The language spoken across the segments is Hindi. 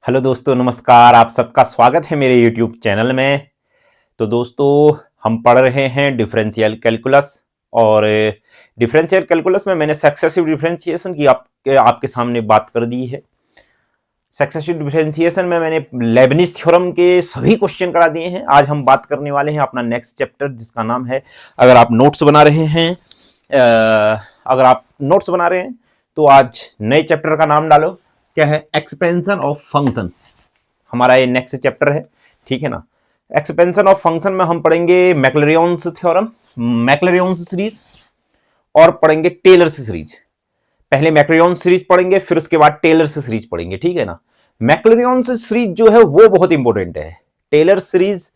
हेलो दोस्तों, नमस्कार। आप सबका स्वागत है मेरे YouTube चैनल में। तो दोस्तों, हम पढ़ रहे हैं डिफरेंशियल कैलकुलस। और डिफरेंशियल कैलकुलस में मैंने सक्सेसिव डिफरेंशिएशन की आपके सामने बात कर दी है। सक्सेसिव डिफरेंशिएशन में मैंने लेबनिज थ्योरम के सभी क्वेश्चन करा दिए हैं। आज हम बात करने वाले हैं अपना नेक्स्ट चैप्टर, जिसका नाम है, अगर आप नोट्स बना रहे हैं तो आज नए चैप्टर का नाम डालो। क्या है? Expansion of function. हमारा ये नेक्स्ट चैप्टर है, ठीक है ना। एक्सपेंशन ऑफ फंक्शन में हम पढ़ेंगे मैक्लरियंस थ्योरम, मैक्लरियंस सीरीज, और पढ़ेंगे टेलर्स सीरीज। पहले मैक्लरियंस सीरीज पढ़ेंगे, फिर उसके बाद टेलर्स सीरीज पढ़ेंगे, ठीक है ना। मैक्लरियंस सीरीज जो है वो बहुत इंपॉर्टेंट है। टेलर सीरीज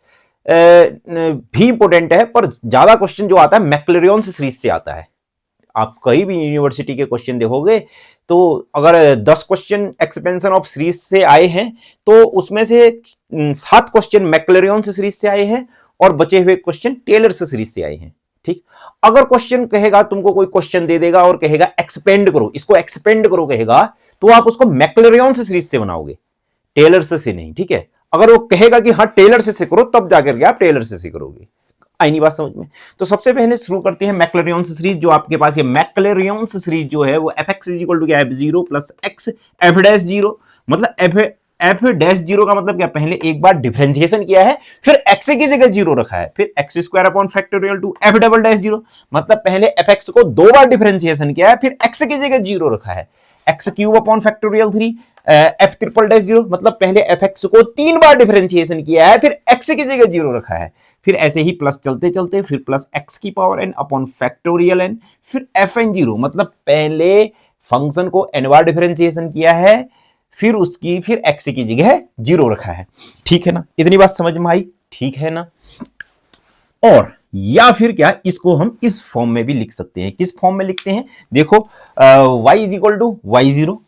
भी इंपॉर्टेंट है, पर ज्यादा क्वेश्चन जो आता है मैक्लरियंस सीरीज से आता है। आप कहीं भी यूनिवर्सिटी के क्वेश्चन देखोगे तो अगर 10 क्वेश्चन एक्सपेंशन ऑफ सीरीज से आए हैं तो उसमें से 7 क्वेश्चन मैक्लरियंस सीरीज से आए हैं और बचे हुए क्वेश्चन टेलर्स सीरीज से आए हैं। ठीक, अगर क्वेश्चन कहेगा, तुमको कोई क्वेश्चन दे देगा और कहेगा एक्सपेंड करो, इसको एक्सपेंड करो कहेगा, तो आप उसको मैक्लरियंस सीरीज से बनाओगे, टेलर्स से नहीं। ठीक है, अगर वो कहेगा कि हाँ टेलर्स से करो, तब जाकर के आप टेलर्स से करोगे। आई नहीं बात समझ में? तो सबसे पहले शुरू करते हैं मैक्लरियंस सीरीज। जो आपके पास ये मैक्लरियंस सीरीज जो है वो f x is equal to क्या है? Zero plus x f dash zero. मतलब एफ डैश जीरो का मतलब क्या? पहले एक बार डिफरेंशिएशन किया है, फिर एक्स की जगह जीरो रखा है, फिर x square upon factorial two F double dash zero. मतलब पहले एफ एक्स को 2 बार डिफरेंशिएशन किया है, फिर एक्स की जगह जीरो रखा है। X cube upon factorial 3 F triple dash zero. मतलब पहले एफ एक्स को 3 बार डिफरेंशिएशन किया है, फिर एक्स की जगह जीरो रखा है। फिर ऐसे ही प्लस चलते चलते फिर प्लस एक्स की power n upon factorial n, फिर एफ एन जीरो। मतलब पहले फंक्शन को एन बार डिफरेंशिएशन किया है, फिर एक्स की जगह जीरो रखा है। ठीक है ना, इतनी बात समझ में आई? ठीक है ना। और या फिर क्या, इसको हम इस फॉर्म में भी लिख सकते हैं। किस फॉर्म में लिखते हैं? देखो, y is equal to y zero.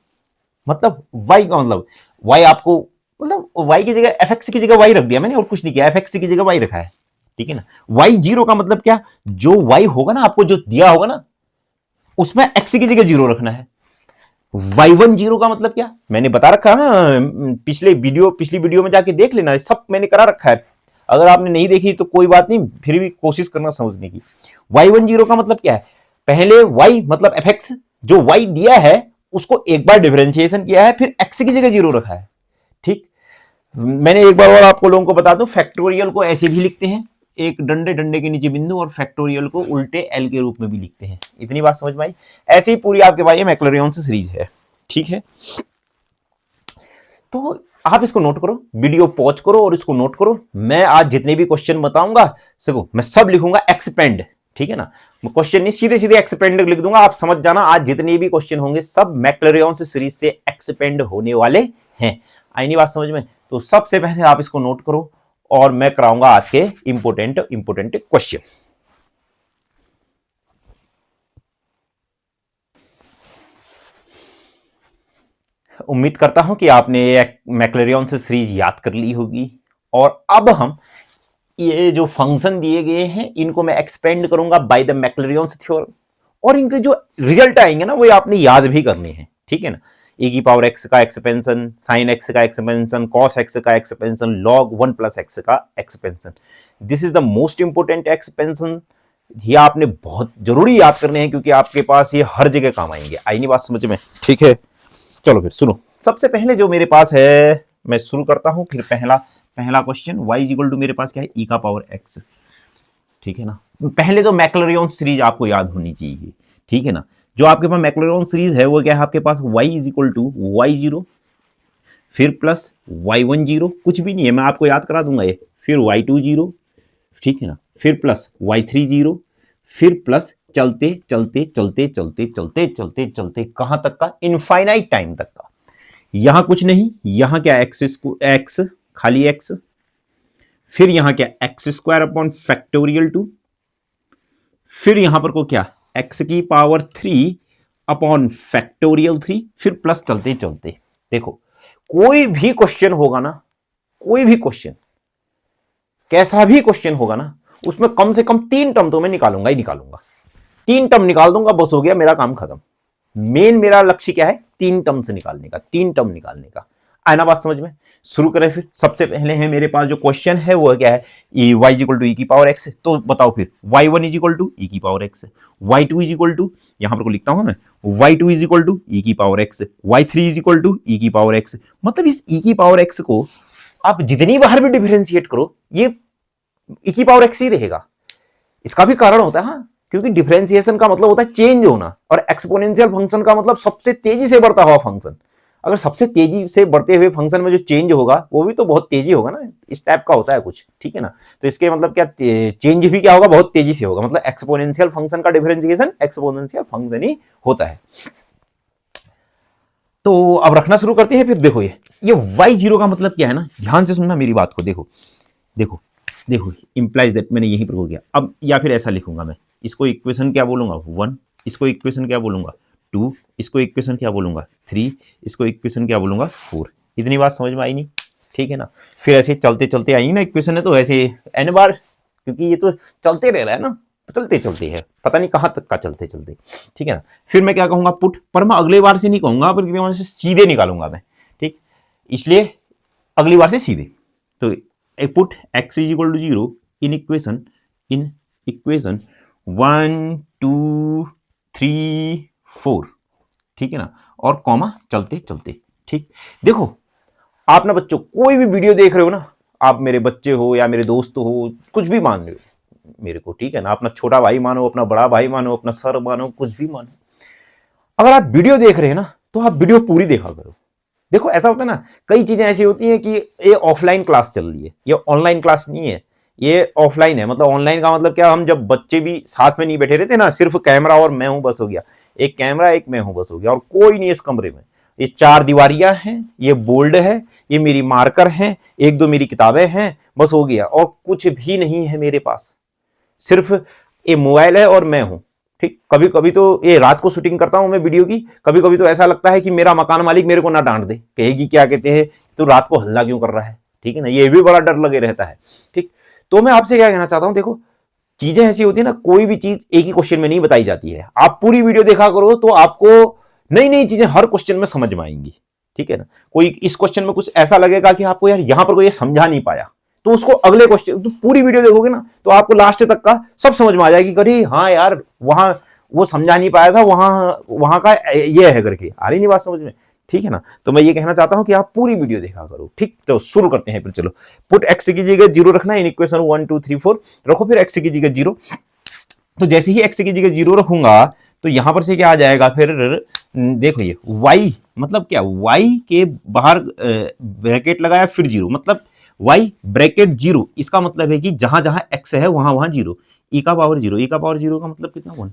मतलब y का मतलब y आपको, मतलब y की जगह एफ एक्स की जगह y रख दिया मैंने, और कुछ नहीं किया, एफ एक्स की जगह y रखा है। ठीक है ना। y जीरो का मतलब क्या? जो y होगा ना, आपको जो दिया होगा ना, उसमें x की जगह जीरो रखना है। y1 जीरो का मतलब क्या? मैंने बता रखा है, पिछली वीडियो में जाके देख लेना, सब मैंने करा रखा है। अगर आपने नहीं देखी तो कोई बात नहीं, फिर भी कोशिश करना समझने की। y1 जीरो का मतलब क्या है? पहले y मतलब एफ एक्स, जो y दिया है उसको एक बार डिफरेंशिएशन किया है, फिर x की जगह जीरो रखा है। ठीक, मैंने एक बार और आपको लोगों को बता दूं, फैक्टोरियल को ऐसे भी लिखते हैं, एक डंडे डंडे के नीचे बिंदु, और फैक्टोरियल को उल्टे एल के रूप में भी लिखते हैं। इतनी बात समझ में आई? ऐसी ही पूरी आपके पास ये मैक्लरियंस सीरीज है। ठीक है, तो आप इसको नोट करो, वीडियो पॉज करो और इसको नोट करो। मैं आज जितने भी क्वेश्चन बताऊंगा सबको मैं सब लिखूंगा एक्सपेंड। ठीक है ना, क्वेश्चन नहीं, सीधे सीधे एक्सपेंड लिख दूंगा। आप समझ जाना, आज जितने भी क्वेश्चन होंगे सब मैक्लरियंस सीरीज से एक्सपेंड होने वाले हैं। आई नहीं बात समझ में? तो सबसे पहले आप इसको नोट करो और मैं कराऊंगा आज के इंपोर्टेंट क्वेश्चन। उम्मीद करता हूं कि आपने मैक्लरियंस सीरीज याद कर ली होगी। और अब हम ये जो फंक्शन दिए गए हैं इनको मैं एक्सपेंड करूंगा बाय द मैक्लरियंस थ्योरम, और इनके जो रिजल्ट आएंगे ना वो आपने याद भी करने हैं। ठीक है ना। e की पावर x का एक्सपेंशन, साइन x का एक्सपेंशन, कॉस x का एक्सपेंशन, log 1 प्लस x का expansion. This is the most important expansion. ये आपने बहुत जरूरी याद करने हैं, क्योंकि आपके पास ये हर जगह काम आएंगे। आई नहीं बात समझ में? ठीक है, चलो फिर सुनो। सबसे पहले जो मेरे पास है मैं शुरू करता हूं। फिर पहला question, y is equal to मेरे पास क्या है? e का पावर x। ठीक है ना। पहले तो मैक्लरियंस सीरीज आपको याद होनी चाहिए। ठीक है ना। जो आपके पास मैक्लरियंस सीरीज है वो क्या है आपके पास? y is equal to y zero, फिर प्लस y1 जीरो, कुछ भी नहीं है, मैं आपको याद करा दूंगा ये, फिर y2 जीरो। ठीक है ना, फिर प्लस y3 जीरो, फिर प्लस चलते चलते चलते चलते चलते चलते चलते कहां तक का? इनफाइनाइट टाइम तक का। यहां कुछ नहीं, यहां क्या? एक्स खाली एक्स, फिर यहां क्या? एक्स स्क्वायर अपॉन फैक्टोरियल 2, फिर यहां पर को क्या? एक्स की पावर 3 अपॉन फैक्टोरियल 3, फिर प्लस चलते चलते। देखो, कोई भी क्वेश्चन होगा ना, कोई भी क्वेश्चन, कैसा भी क्वेश्चन होगा ना, उसमें कम से कम 3 टर्म तो मैं निकालूंगा ही निकालूंगा। 3 टर्म निकाल दूंगा, बस हो गया मेरा काम खत्म। मेन मेरा लक्ष्य क्या है? 3 टर्म से निकालने का, 3 टर्म निकालने का। आना बात समझ में। शुरू करें फिर। सबसे पहले है मेरे पास जो क्वेश्चन है वो क्या है, y इज इक्वल टू ई की पावर x। तो बताओ फिर y1 इज इक्वल टू ई की power x, y2 is equal to, यहां पर को लिखता हूं मैं, y2 इज इक्वल टू ई की power x, y3 is equal to ई की पावर x। मतलब इस ई की पावर x को आप जितनी बार भी डिफरेंशिएट करो ये ई की पावर x ही रहेगा। इसका भी कारण होता है, हाँ, क्योंकि डिफरेंशिएशन का मतलब होता है चेंज होना, और एक्सपोनेंशियल फंक्शन का मतलब सबसे तेजी से बढ़ता हुआ फंक्शन। अगर सबसे तेजी से बढ़ते हुए फंक्शन में जो चेंज होगा वो भी तो बहुत तेजी होगा ना, इस टाइप का होता है कुछ, ठीक है ना। तो इसके मतलब क्या, चेंज भी क्या होगा, बहुत तेजी से होगा। मतलब एक्सपोनेंशियल फंक्शन का डिफरेंशिएशन एक्सपोनेंशियल फंक्शन ही होता है। तो अब रखना शुरू करते हैं फिर। देखो ये y0 का मतलब क्या है ना, ध्यान से सुनना मेरी बात को। देखो देखो देखो, इंप्लाइज दैट, मैंने यहीं पर हो गया अब, या फिर ऐसा लिखूंगा मैं, इसको इक्वेशन क्या बोलूंगा 1, इसको इक्वेशन क्या बोलूंगा 2, इसको इक्वेशन क्या बोलूंगा 3, इसको इक्वेशन क्या बोलूंगा 4। इतनी बात समझ में आई नहीं, ठीक है ना। फिर ऐसे चलते चलते आई ना इक्वेशन है, तो ऐसे एन बार, क्योंकि ये तो चलते रह रहा है ना, चलते चलते है, पता नहीं कहां तक का चलते चलते, ठीक है ना। फिर मैं क्या कहूंगा पुट, पर मैं अगले बार से नहीं कहूंगा, बल्कि मैं से सीधे निकालूंगा मैं, ठीक, इसलिए अगली बार से सीधे। तो put x is equal to 0 in equation 1 2 3 4, ठीक है ना, और कॉमा चलते चलते, ठीक। देखो आप ना बच्चों कोई भी वीडियो देख रहे हो ना, आप मेरे बच्चे हो या मेरे दोस्त हो, कुछ भी मान रहे हो मेरे को, ठीक है ना, अपना छोटा भाई मानो, अपना बड़ा भाई मानो, अपना सर मानो, कुछ भी मानो, अगर आप वीडियो देख रहे हैं ना तो आप वीडियो पूरी देखा करो। देखो ऐसा होता है ना, कई चीजें ऐसी होती हैं कि ये ऑफलाइन क्लास चल रही है, ये ऑनलाइन क्लास नहीं है, ये ऑफलाइन है। मतलब ऑनलाइन का मतलब क्या, हम जब बच्चे भी साथ में नहीं बैठे रहते ना, सिर्फ कैमरा और मैं हूं बस हो गया, एक कैमरा एक मैं हूं बस हो गया, और कोई नहीं इस कमरे में। ये 4 दीवारियां हैं, ये बोल्ड है, ये मेरी मार्कर है, 1 2 मेरी किताबें हैं, बस हो गया, और कुछ भी नहीं है मेरे पास, सिर्फ ये मोबाइल है और मैं हूं, ठीक। कभी कभी तो ये रात को शूटिंग करता हूं मैं वीडियो की, कभी कभी तो ऐसा लगता है कि मेरा मकान मालिक मेरे को ना डांट दे, कहेगी क्या कहते हैं तो रात को हल्ला क्यों कर रहा है, ठीक है ना, ये भी बड़ा डर लगे रहता है, ठीक। तो मैं आपसे क्या कहना चाहता हूं, देखो चीजें ऐसी होती है ना, कोई भी चीज एक ही क्वेश्चन में नहीं बताई जाती है। आप पूरी वीडियो देखा करो तो आपको नई नई चीजें हर क्वेश्चन में समझ में आएंगी, ठीक है ना। कोई इस क्वेश्चन में कुछ ऐसा लगेगा कि आपको यार यहां पर कोई समझा नहीं पाया, तो उसको अगले क्वेश्चन, तो पूरी वीडियो देखोगे ना तो आपको लास्ट तक का सब समझ में आ जाएगी, करी हाँ यार वहां वो समझा नहीं पाया था, वहां का ये है करके, आ रही नहीं बात समझ में, ठीक है ना। तो मैं ये कहना चाहता हूं कि आप पूरी वीडियो देखा करो, ठीक। तो शुरू करते हैं फिर, चलो। पुट x की जगह 0 रखना है, इन इक्वेशन 1 2 3 4 रखो, फिर x की जगह 0। तो जैसे ही x की जगह 0 रखूंगा तो यहां पर से क्या आ जाएगा फिर, देखो ये y मतलब क्या, y के बाहर ब्रैकेट लगाया फिर 0, मतलब y ब्रैकेट 0, इसका मतलब है कि जहां जहां x है वहां वहां 0, e का पावर 0, e का पावर 0 का मतलब कितना 1।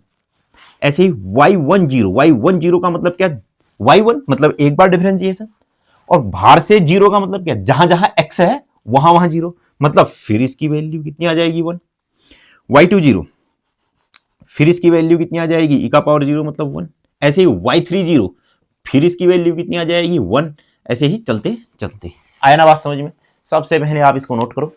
ऐसे ही y10 का मतलब क्या, y1 मतलब एक बार डिफरेंशिएशन, और बाहर से 0 का मतलब क्या, जहां जहां x है वहां वहां 0, मतलब फिर इसकी वैल्यू कितनी आ जाएगी 1। y20 फिर इसकी वैल्यू कितनी आ जाएगी, e का पावर 0 मतलब 1। ऐसे ही y30 फिर इसकी वैल्यू कितनी आ जाएगी 1। ऐसे ही चलते चलते, आया ना बात समझ में। सबसे पहले आप इसको नोट करो।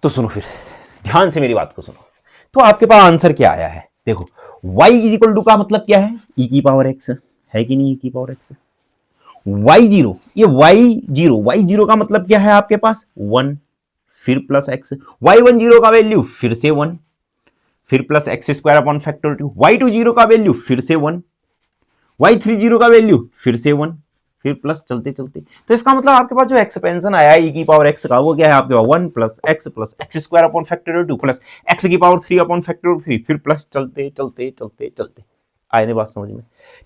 तो सुनो फिर, ध्यान से मेरी बात को सुनो। तो आपके पास आंसर क्या आया है, देखो y इज इक्वल टू का मतलब क्या है, e की पावर x है कि नहीं, e की पावर x। y0, ये y0 का मतलब क्या है आपके पास 1, फिर प्लस x, y10 का वैल्यू फिर से 1, फिर plus x square upon factor 2, y20 का वैल्यू फिर से 1, y30 का वैल्यू फिर से 1, फिर प्लस चलते चलते। तो इसका मतलब आपके पास जो एक्सपेंशन आया है e की पावर x का, वो क्या है आपके पास 1 plus x square upon factor 2 plus x की पावर 3 अपॉन फैक्टर 3, फिर प्लस चलते चलते चलते चलते। आए नहीं बात समझ में,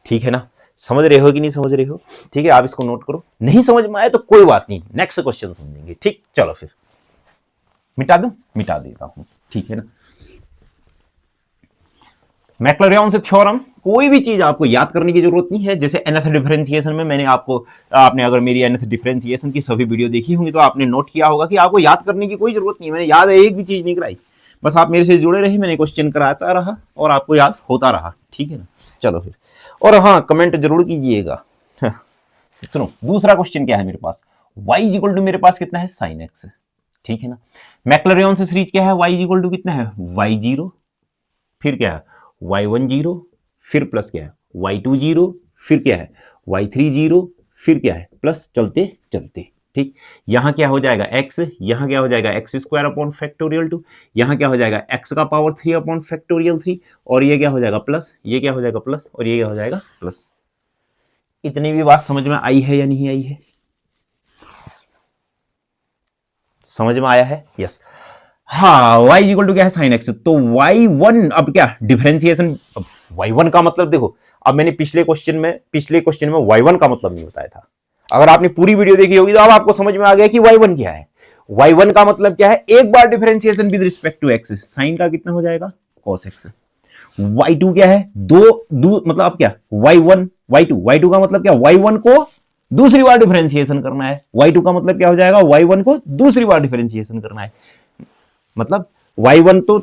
ठीक है ना। समझ रहे हो कि नहीं समझ रहे हो, ठीक है। आप इसको नोट करो, नहीं समझ में आए तो कोई बात नहीं, नेक्स्ट क्वेश्चन समझेंगे, ठीक। चलो फिर मिटा दूं, मिटा देता हूं, ठीक है ना। मैक्लरियन से थ्योरम, कोई भी चीज आपको याद करने की जरूरत नहीं है। जैसे nth डिफरेंशिएशन में मैंने आपने अगर मेरी nth डिफरेंशिएशन की सभी वीडियो देखी होंगी तो आपने नोट किया होगा कि आपको याद करने की कोई जरूरत नहीं है, मैंने याद एक भी चीज नहीं कराई, बस आप मेरे से जुड़े रहे, मैंने क्वेश्चन कराता रहा और आपको याद होता रहा, ठीक है ना। चलो फिर, और हाँ कमेंट जरूर कीजिएगा। सुनो दूसरा क्वेश्चन क्या है मेरे पास, y इक्वल टू मेरे पास कितना है sin x, ठीक है ना। मैक्लरियन से सीरीज क्या है, y इक्वल टू कितना है y0 फिर क्या है y1 0, फिर प्लस क्या है y2 0, फिर क्या है y3 0, फिर क्या है प्लस चलते चलते। ठीक, यहां क्या हो जाएगा x, यहां क्या हो जाएगा एक्स स्क्वायर अपॉन फैक्टोरियल 2, यहां क्या हो जाएगा x का पावर 3 अपॉन फैक्टोरियल 3, और ये क्या हो जाएगा प्लस, ये क्या हो जाएगा प्लस, और ये क्या हो जाएगा प्लस। इतनी भी बात समझ में आई है या नहीं आई है? समझ में आया है? यस। हाँ, y इक्वल टू क्या है साइन एक्स, तो y1 अब क्या डिफरेंशिएशन, y1 का मतलब देखो, अब मैंने पिछले क्वेश्चन में y1 का मतलब नहीं बताया था। अगर आपने पूरी वीडियो देखी होगी तो अब आपको समझ में आ गया कि y1 क्या है। y1 का मतलब क्या है, एक बार differentiation with respect to x, sine का कितना हो जाएगा cos x। y2 क्या है, दो मतलब अब क्या y1 y2 का मतलब क्या y1 को दूसरी बार डिफरेंशिएशन करना है, y2 का मतलब क्या हो जाएगा y1 को दूसरी बार डिफरेंशिएशन करना है। मतलब y1 तो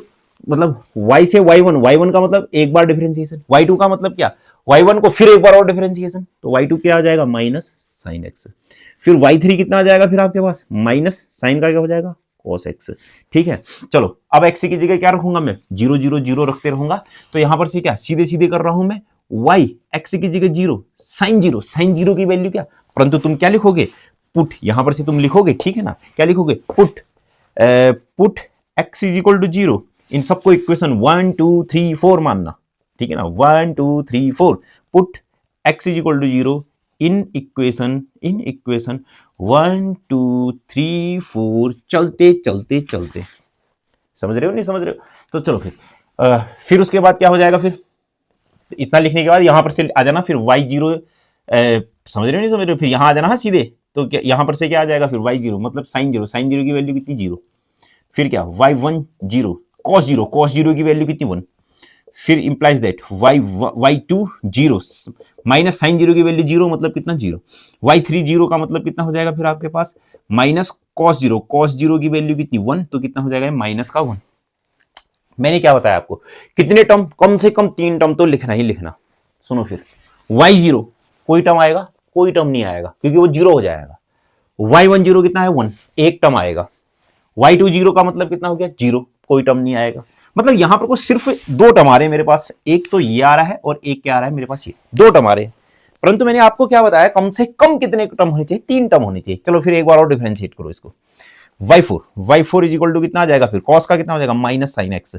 मतलब y से y1 का मतलब एक बार डिफरेंशिएशन, y2 का मतलब क्या y1 को फिर एक बार और डिफरेंशिएशन, तो y2 क्या आ जाएगा माइनस साइन एक्स। फिर y3 कितना आ जाएगा फिर आपके पास माइनस साइन का क्या हो जाएगा cos x। ठीक है, चलो अब x की जगह क्या रखूंगा मैं 0 0 0 रखते रहूंगा, तो यहां पर से क्या सीधे सीधे कर रहा हूं मैं y x की जगह 0 साइन जीरो की वैल्यू क्या, परंतु तुम क्या लिखोगे पुट, यहां पर से तुम लिखोगे ठीक है ना, क्या लिखोगे put x is equal to 0, इन सबको इक्वेशन 1 2 3 4 मानना, ठीक है ना 1 2 3 4, put x is equal to 0 in equation 1 2 3 4 चलते चलते चलते। समझ रहे हो नहीं समझ रहे हो? तो चलो फिर उसके बाद क्या हो जाएगा, फिर इतना लिखने के बाद यहां पर से आ जाना फिर y0, समझ रहे हो नहीं समझ रहे हो, फिर यहां आ जाना हाँ सीधे, तो यहां पर से क्या आ जाएगा फिर y0 मतलब साइन जीरो की वैल्यू कितनी 0, फिर क्या y1 0 cos 0 की वैल्यू कितनी 1, फिर implies that y2 0 minus sine zero की वैल्यू 0 मतलब कितना 0, y3 0 का मतलब कितना हो जाएगा फिर आपके पास माइनस cos 0 की वैल्यू कितनी 1, तो कितना हो जाएगा माइनस का 1। मैंने क्या बताया आपको, कितने टर्म, कम से कम 3 टर्म तो लिखना ही लिखना। सुनो फिर y0 कोई टर्म आएगा, कोई टर्म नहीं आएगा क्योंकि वो 0 हो जाएगा। y1 0 कितना है 1, एक टर्म आएगा। y2 0 का मतलब कितना हो गया 0, कोई टर्म नहीं आएगा। मतलब यहां पर को सिर्फ 2 टर्म आ रहे हैं मेरे पास, एक तो ये आ रहा है और एक क्या आ रहा है मेरे पास, ये 2 टर्म आ रहे हैं। परंतु मैंने आपको क्या बताया, कम से कम कितने टर्म होने चाहिए, 3 टर्म होने चाहिए। चलो फिर एक बार और डिफरेंशिएट करो इसको, y4 इज इक्वल टू कितना आ जाएगा फिर cos का कितना हो जाएगा माइनस साइन एक्स,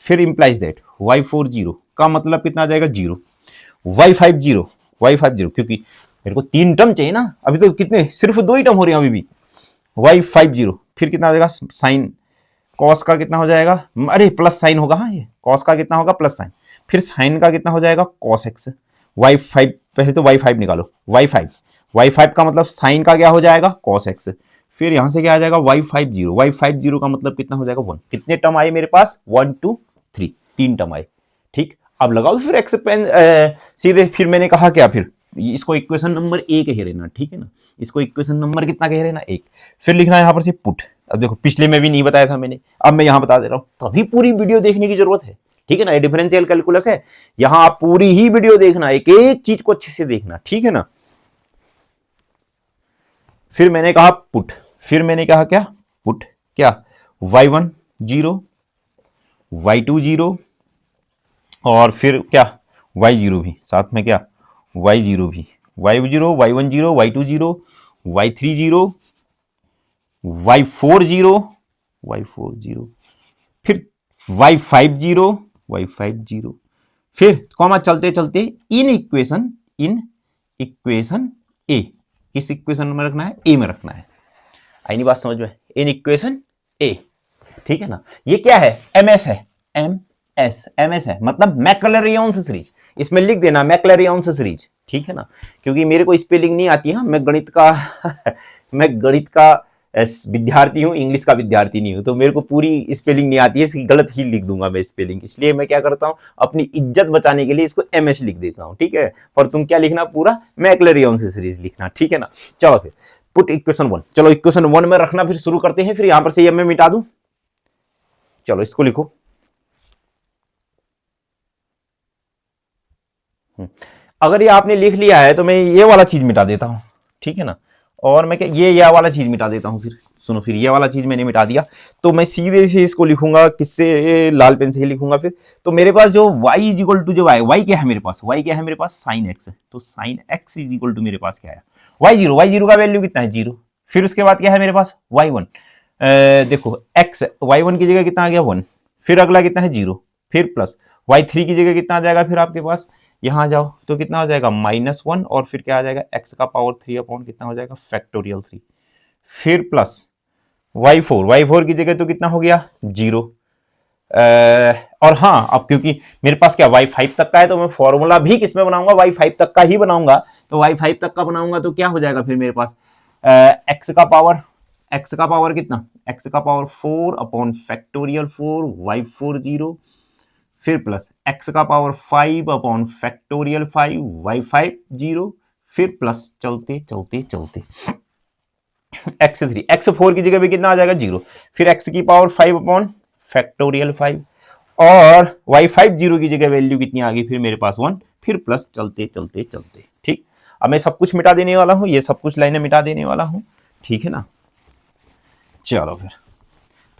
फिर इंप्लाइज दैट y4 0 का मतलब कितना आ जाएगा 0, y5 0 क्योंकि मेरे को 3 टर्म चाहिए ना, अभी तो कितने सिर्फ 2 ही टर्म हो रहे हैं अभी भी, y5 0 फिर कितना हो जाएगा साइन कॉस का कितना हो जाएगा, अरे प्लस साइन होगा, हाँ ये कॉस का कितना होगा प्लस साइन, फिर साइन का कितना हो जाएगा कॉस एक्स, y5 पहले तो y5 निकालो, y5 का मतलब साइन का क्या हो जाएगा कॉस एक्स, फिर यहां से क्या आ जाएगा y5 0 का मतलब कितना हो जाएगा 1। कितने टर्म आए मेरे पास 1 2 3, 3 टर्म आए। ठीक, अब लगाओ फिर सीधे, फिर मैंने कहा क्या, फिर इसको इक्वेशन नंबर 1 कह रहना, ठीक है ना, इसको इक्वेशन नंबर कितना कह रहना 1, फिर लिखना है यहां पर से पुट। अब देखो पिछले में भी नहीं बताया था मैंने, अब मैं यहां बता दे रहा हूं, तो अभी पूरी वीडियो देखने की जरूरत है, ठीक है ना, ये डिफरेंशियल कैलकुलस है, यहां आप पूरी ही वीडियो देखना, एक एक चीज को अच्छे से देखना, ठीक है ना। फिर मैंने कहा पुट, फिर मैंने कहा क्या पुट क्या y1 0 y2 0 और फिर क्या y0 भी साथ में, क्या y0 भी, y0 y1 0 y2 0 y3 0 y4 0 फिर y5 0 फिर कॉमा चलते चलते इन इक्वेशन ए, किस इक्वेशन में रखना है ए में रखना है, आई नहीं बात समझ में, इन इक्वेशन ए, ठीक है ना। ये क्या है एमएस है, एमएस है मतलब मैक्लरियंस सीरीज, इसमें लिख देना मैक्लरियंस सीरीज, ठीक है ना, क्योंकि मेरे को स्पेलिंग नहीं आती है, मैं गणित का मैं गणित का विद्यार्थी हूं, इंग्लिश का विद्यार्थी नहीं हूं, तो मेरे को पूरी स्पेलिंग नहीं आती है, इसकी गलत ही लिख दूंगा मैं स्पेलिंग, इसलिए मैं क्या करता हूं अपनी इज्जत बचाने के लिए इसको एमएस लिख देता हूं, ठीक है, पर तुम क्या लिखना पूरा मैक्लरियंस सीरीज लिखना, ठीक है ना। चलो फिर पुट इक्वेशन 1, चलो इक्वेशन 1 में रखना, फिर शुरू करते हैं, फिर यहां पर से ये मैं मिटा दूं, चलो इसको लिखो, अगर ये आपने लिख लिया है तो मैं ये वाला चीज मिटा देता हूं, ठीक है ना, और मैं क्या ये वाला चीज मिटा देता हूं। फिर सुनो, फिर ये वाला चीज मैंने मिटा दिया, तो मैं सीधे से इसको लिखूंगा किससे, लाल पेन से ही लिखूंगा फिर। तो मेरे पास जो y इज इक्वल टू जो y क्या है मेरे पास, y क्या है मेरे पास, साइन x है। तो sine x is equal to मेरे पास क्या है, y0 का वैल्यू कितना है, 0। फिर उसके बाद क्या है मेरे पास y1, देखो x y1 की जगह कितना आ गया 1, फिर अगला कितना है 0, फिर प्लस y3 की जगह कितना आ जाएगा फिर आपके पास, यहां जाओ तो कितना हो जाएगा -1, और फिर क्या आ जाएगा x का पावर 3 अपॉन कितना हो जाएगा फैक्टोरियल 3, फिर प्लस y4 की जगह तो कितना हो गया 0। और हाँ, अब क्योंकि मेरे पास क्या y5 तक का है, तो मैं फॉर्मूला भी किसमें बनाऊंगा, y5 तक का ही बनाऊंगा। तो y5 तक का बनाऊंगा तो क्या हो जाएगा फिर मेरे पास x का पावर कितना, x का पावर 4 अपॉन फैक्टोरियल 4 y4 0, फिर प्लस x का पावर 5 अपॉन फैक्टोरियल 5 y5 0, फिर प्लस चलते चलते चलते x3 x4 की जगह भी कितना आ जाएगा 0, फिर x की पावर 5 अपॉन फैक्टोरियल 5, और y5 0 की जगह वैल्यू कितनी आ गई फिर मेरे पास 1, फिर प्लस चलते चलते चलते। ठीक, अब मैं सब कुछ मिटा देने वाला हूं, ये सब कुछ लाइनें मिटा देने वाला हूं, ठीक है ना। चलो फिर,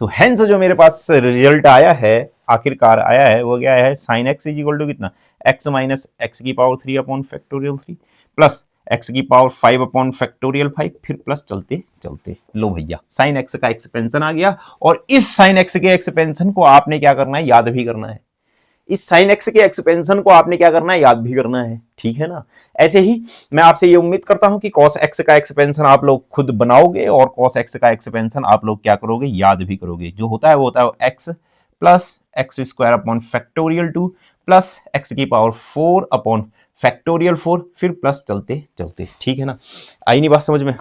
तो हेंस जो मेरे पास रिजल्ट आया है, आखिरकार आया है, वो क्या है, sine x is equal to कितना, x माइनस एक्स की power 3 upon factorial 3 plus x की पावर 5 अपॉन फैक्टोरियल 5, फिर प्लस चलते चलते। लो भैया, साइन एक्स का एक्सपेंशन आ गया, और इस साइन एक्स के एक्सपेंशन को आपने क्या करना है, याद भी करना है। इस साइन एक्स के एक्सपेंशन को आपने क्या करना है, याद भी करना है, ठीक है ना। ऐसे ही मैं आपसे ये उम्मीद करता हूं कि कॉस एक्स का एक्सपेंशन आप लोग खुद बनाओगे, और कॉस एक्स का एक्सपेंशन आप लोग क्या करोगे, याद भी करोगे। जो होता है वो होता है x plus x square upon factorial 2 plus x की पावर 4 अपॉन फैक्टोरियल 4, फिर प्लस चलते चलते, ठीक है ना। आई नहीं बात समझ में।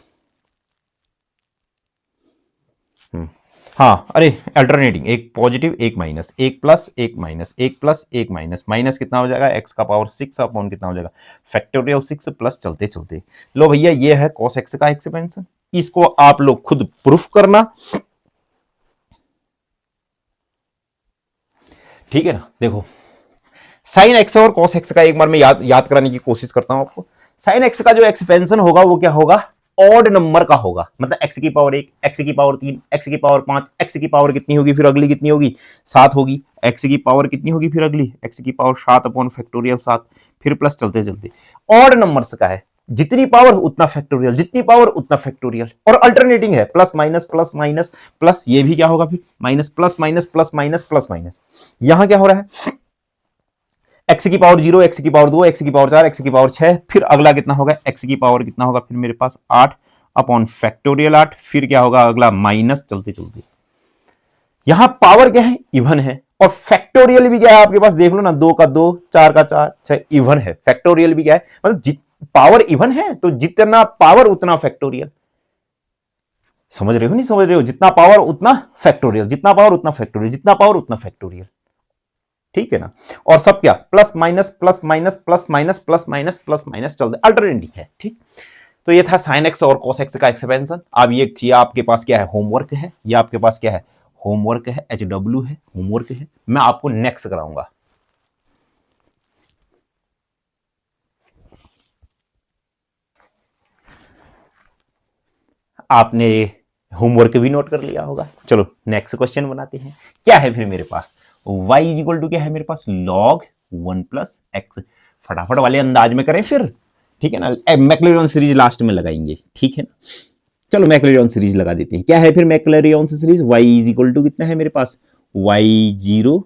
हाँ, अरे अल्टरनेटिंग, एक पॉजिटिव एक माइनस, एक प्लस एक माइनस, एक प्लस एक माइनस, माइनस कितना हो जाएगा एक्स का पावर 6 अपॉन कितना हो जाएगा फैक्टोरियल 6, प्लस चलते चलते। लो भैया, ये है कॉस एक्स का एक्सपेंशन, इसको आप लोग खुद प्रूफ करना, ठीक है ना। देखो, साइन एक्स और कॉस एक्स का एक बार मैं याद कराने की कोशिश करता हूं आपको। साइन एक्स का जो एक्सपेंशन होगा वो क्या होगा, ऑड नंबर का होगा, मतलब x की पावर 1, x की पावर 3, x की पावर 5, x की पावर कितनी होगी फिर अगली कितनी होगी 7 होगी, x की पावर कितनी होगी फिर अगली x की पावर 7 अपॉन फैक्टोरियल 7, फिर प्लस चलते चलते। ऑड नंबर्स का है, जितनी पावर उतना फैक्टोरियल, जितनी पावर उतना फैक्टोरियल, और अल्टरनेटिंग है plus minus plus minus plus, ये भी क्या होगा फिर minus plus minus plus minus plus minus. यहां क्या हो रहा है, x की पावर 0, x की पावर 2, x की पावर 4, x की पावर 6, फिर अगला कितना होगा x की पावर कितना होगा फिर मेरे पास 8 अपॉन फैक्टोरियल 8, फिर क्या होगा अगला माइनस चलते चलते। यहां पावर क्या है, इवन है, और फैक्टोरियल भी क्या है आपके पास, देख लो ना, 2 का 2, 4 का 4, 6, इवन है। फैक्टोरियल भी क्या है, मतलब पावर इवन है, तो जितना पावर उतना फैक्टोरियल। समझ रहे हो नहीं समझ रहे हो, जितना पावर उतना फैक्टोरियल, जितना पावर उतना फैक्टोरियल, जितना पावर उतना फैक्टोरियल, ठीक है ना। और सब क्या plus minus plus minus plus minus plus minus plus minus चलते, अल्टरनेटिव है, ठीक। तो ये था साइन एक्स और कॉस एक्स का एक्सपेंशन। अब ये आपके पास क्या है, होमवर्क है, ये आपके पास क्या है, होमवर्क है, HW है, होमवर्क है, मैं आपको नेक्स्ट कराऊंगा। आपने होमवर्क भी नोट कर लिया होगा। चलो नेक्स्ट क्वेश्चन बनाते हैं। क्या है फिर मेरे पास, y इज इक्वल टू क्या है मेरे पास, log 1 प्लस एक्स। फटाफट वाले अंदाज में करें फिर, ठीक है ना। मैक्लैरियन सीरीज लास्ट में लगाएंगे, ठीक है ना। चलो मैक्लैरियन सीरीज लगा देते हैं। क्या है फिर Maclaurin series, y is equal to कितना है मेरे पास, y0,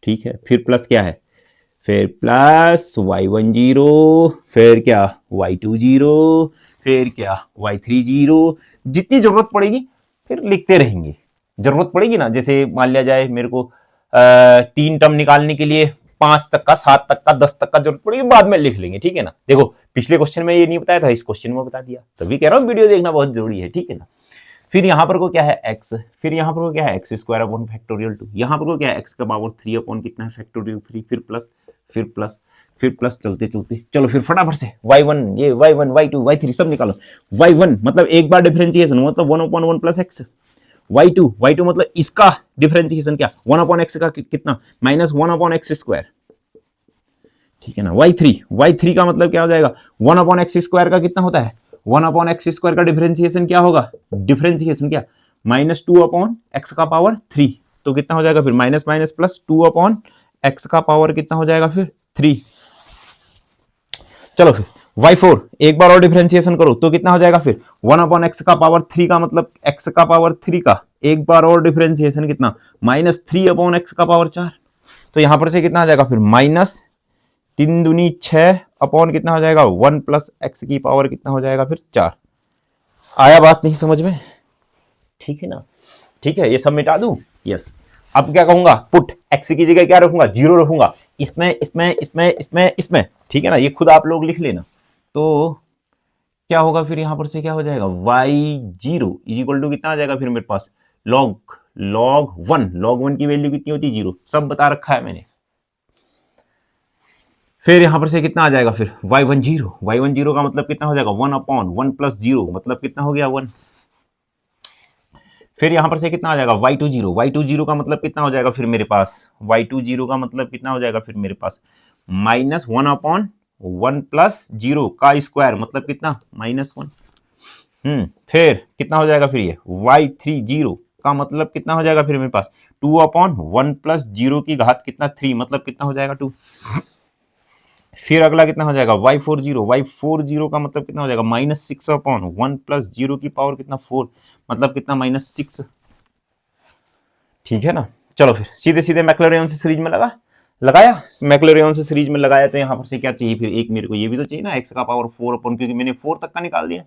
ठीक है, फिर प्लस क्या है, फिर प्लस y1 0, फिर क्या y2 0, फिर क्या y3 0। जितनी जरूरत पड़ेगी फिर लिखते रहेंगे, जरूरत पड़ेगी ना। जैसे मान लिया जाए मेरे को 3 टर्म निकालने के लिए 5 तक का, 7 तक का, 10 तक का जरूरत पड़ेगी, बाद में लिख लेंगे, ठीक है ना। देखो पिछले क्वेश्चन में ये नहीं बताया था, इस क्वेश्चन में बता दिया, तभी कह रहा हूं वीडियो देखना बहुत जरूरी है, ठीक है ना। फिर यहां पर को क्या है x, फिर यहां पर को क्या है एक्स स्क्वायर अपॉन फैक्टोरियल 2, यहां पर को क्या है एक्स का पावर 3 अपॉन कितना है फैक्टोरियल 3, फिर प्लस फिर प्लस फिर प्लस चलते चलते। चलो फिर फटाफट से y1, ये y1 y2 y3 सब निकालो। y1 मतलब एक बार डिफरेंशिएशन मतलब 1/1 प्लस एक्स, y2 मतलब इसका डिफरेंशिएशन क्या 1/x का कितना -1/x स्क्वायर, ठीक है ना। y3 का मतलब क्या हो जाएगा 1/x स्क्वायर का कितना होता है 1 अपॉन एक्स स्क्वायर का डिफरेंशिएशन क्या होगा, डिफरेंशिएशन क्या, -2 अपॉन एक्स का पावर 3, तो कितना हो जाएगा फिर minus minus plus 2 upon x का पावर कितना हो जाएगा फिर 3। चलो फिर y4 एक बार और डिफरेंशिएशन करो तो कितना हो जाएगा फिर 1 अपॉन एक्स का पावर 3 का मतलब एक्स का पावर 3 का एक बार और डिफरेंशिएशन कितना -3 अपॉन एक्स का पावर 4, तो यहां पर से कितना आ जाएगा फिर -3 दूनी 6 अपॉन कितना हो जाएगा 1 प्लस एक्स की पावर कितना हो जाएगा फिर 4। आया बात नहीं समझ में, ठीक है ना, ठीक है, ये सब मिटा दूं, यस। अब क्या कहूंगा, पुट एक्स की जगह क्या रखूंगा, 0 रखूंगा, इसमें इसमें इसमें इसमें इसमें, ठीक है ना, ये खुद आप लोग लिख लेना। तो क्या होगा फिर यहां पर से क्या हो जाएगा y0 इज इक्वल टू कितना आ जाएगा फिर मेरे पास log 1 की वैल्यू कितनी होती है 0, सब बता रखा है मैंने। फिर यहां पर से कितना आ जाएगा फिर y10 का मतलब कितना हो जाएगा 1 अपॉन 1 प्लस 0 मतलब कितना हो गया 1। फिर यहां पर से कितना आ जाएगा y20 का मतलब कितना हो जाएगा फिर मेरे पास y20 का मतलब कितना हो जाएगा फिर मेरे पास -1 अपॉन 1 प्लस 0 का स्क्वायर मतलब कितना -1। फिर कितना हो जाएगा फिर ये y30 का मतलब कितना हो जाएगा फिर मेरे पास 2 अपॉन 1 प्लस 0 की घात कितना 3 मतलब कितना हो जाएगा 2। फिर अगला कितना हो जाएगा y40 का मतलब कितना हो जाएगा -6 अपॉन 1 प्लस 0 की पावर कितना 4 मतलब कितना -6, ठीक है ना। चलो फिर सीधे सीधे मैक्लॉरिन सीरीज में लगाया मैक्लॉरिन सीरीज में लगाया, तो यहाँ पर से क्या चाहिए फिर एक मेरे को ये भी तो चाहिए ना, x का पावर 4 अपॉन, क्योंकि मैंने 4 तक का निकाल दिया,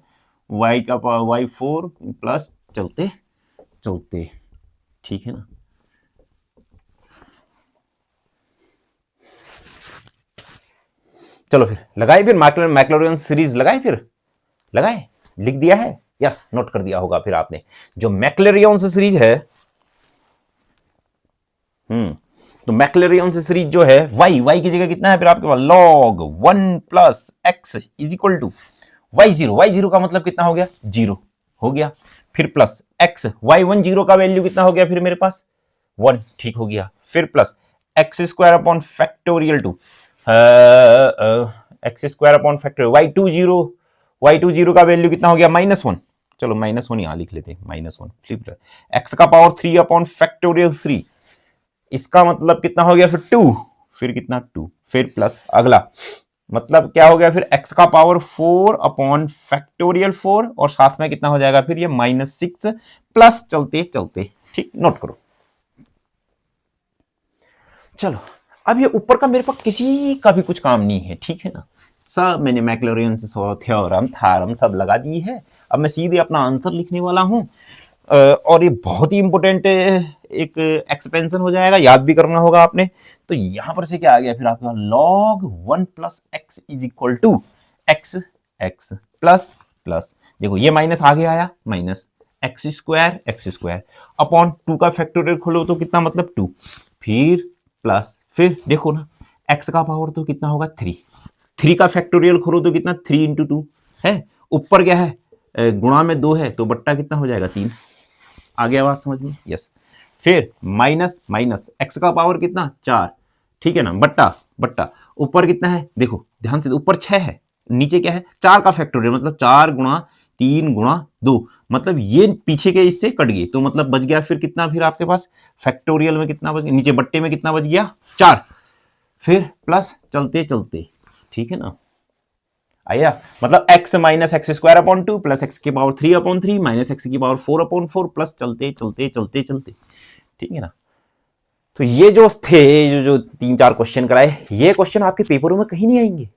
y का पावर y4 प्लस चलते चलते, ठीक है ना। चलो फिर लगाए फिर मैक्लॉरिन सीरीज लगाए लिख दिया है, यस नोट कर दिया होगा फिर आपने। जो मैक्लॉरिन सीरीज है तो मैक्लॉरिन सीरीज जो है y की जगह कितना है फिर आपके पास log 1 plus x is equal to y0 का मतलब कितना हो गया 0 हो गया, फिर प्लस x y10 का वैल्यू कितना हो गया फिर मेरे पास 1, ठीक हो गया, फिर plus x square upon factorial two x square upon factorial y20 का वैल्यू कितना हो गया -1, चलो -1 यहां लिख लेते हैं -1, एक्स का पावर 3 अपॉन फैक्टोरियल 3, इसका मतलब कितना हो गया फिर 2, फिर कितना 2, फिर प्लस अगला मतलब क्या हो गया फिर x का पावर 4 अपॉन फैक्टोरियल 4 और साथ में कितना हो जाएगा फिर ये -6 प्लस चलते चलते, ठीक, नोट करो। चलो अब ये ऊपर का मेरे पास किसी का भी कुछ काम नहीं है, ठीक है ना, सब मैंने मैक्लॉरिन थ्योरम सब लगा दी है। अब मैं सीधे अपना आंसर लिखने वाला हूं और ये बहुत ही इंपॉर्टेंट एक एक्सपेंशन हो जाएगा, याद भी करना होगा आपने। तो यहां पर से क्या आ गया फिर आपके पास log 1 plus x is equal to x plus plus, देखो ये माइनस आगे आया माइनस एक्स स्क्वायर अपॉन 2 का फैक्टोरियल खोलो तो कितना मतलब 2, फिर प्लस, फिर देखो ना x का पावर तो कितना होगा 3 का फैक्टोरियल खोलो तो कितना 3 इंटू 2 है, ऊपर क्या है गुणा में 2 है तो बट्टा कितना हो जाएगा 3, आ गया बात समझ में, यस। फिर माइनस माइनस एक्स का पावर कितना 4, ठीक है ना, बट्टा ऊपर कितना है देखो ध्यान से, ऊपर 6 है, नीचे क्या है 4 का फैक्टोरियल मतलब 4 गुणा 3 गुणा 2, मतलब ये पीछे के इससे कट गए तो मतलब बच गया फिर कितना, फिर आपके पास फैक्टोरियल में कितना बच गया, नीचे बट्टे में कितना बच गया 4, फिर प्लस चलते चलते, ठीक है ना, आया मतलब x minus x square upon 2 plus x की पावर 3 अपॉन 3 माइनस एक्स की पावर 4 अपॉन 4 प्लस चलते चलते चलते चलते, ठीक है ना। तो ये जो थे जो 3-4 क्वेश्चन कराए, ये क्वेश्चन आपके पेपरों में कहीं नहीं आएंगे,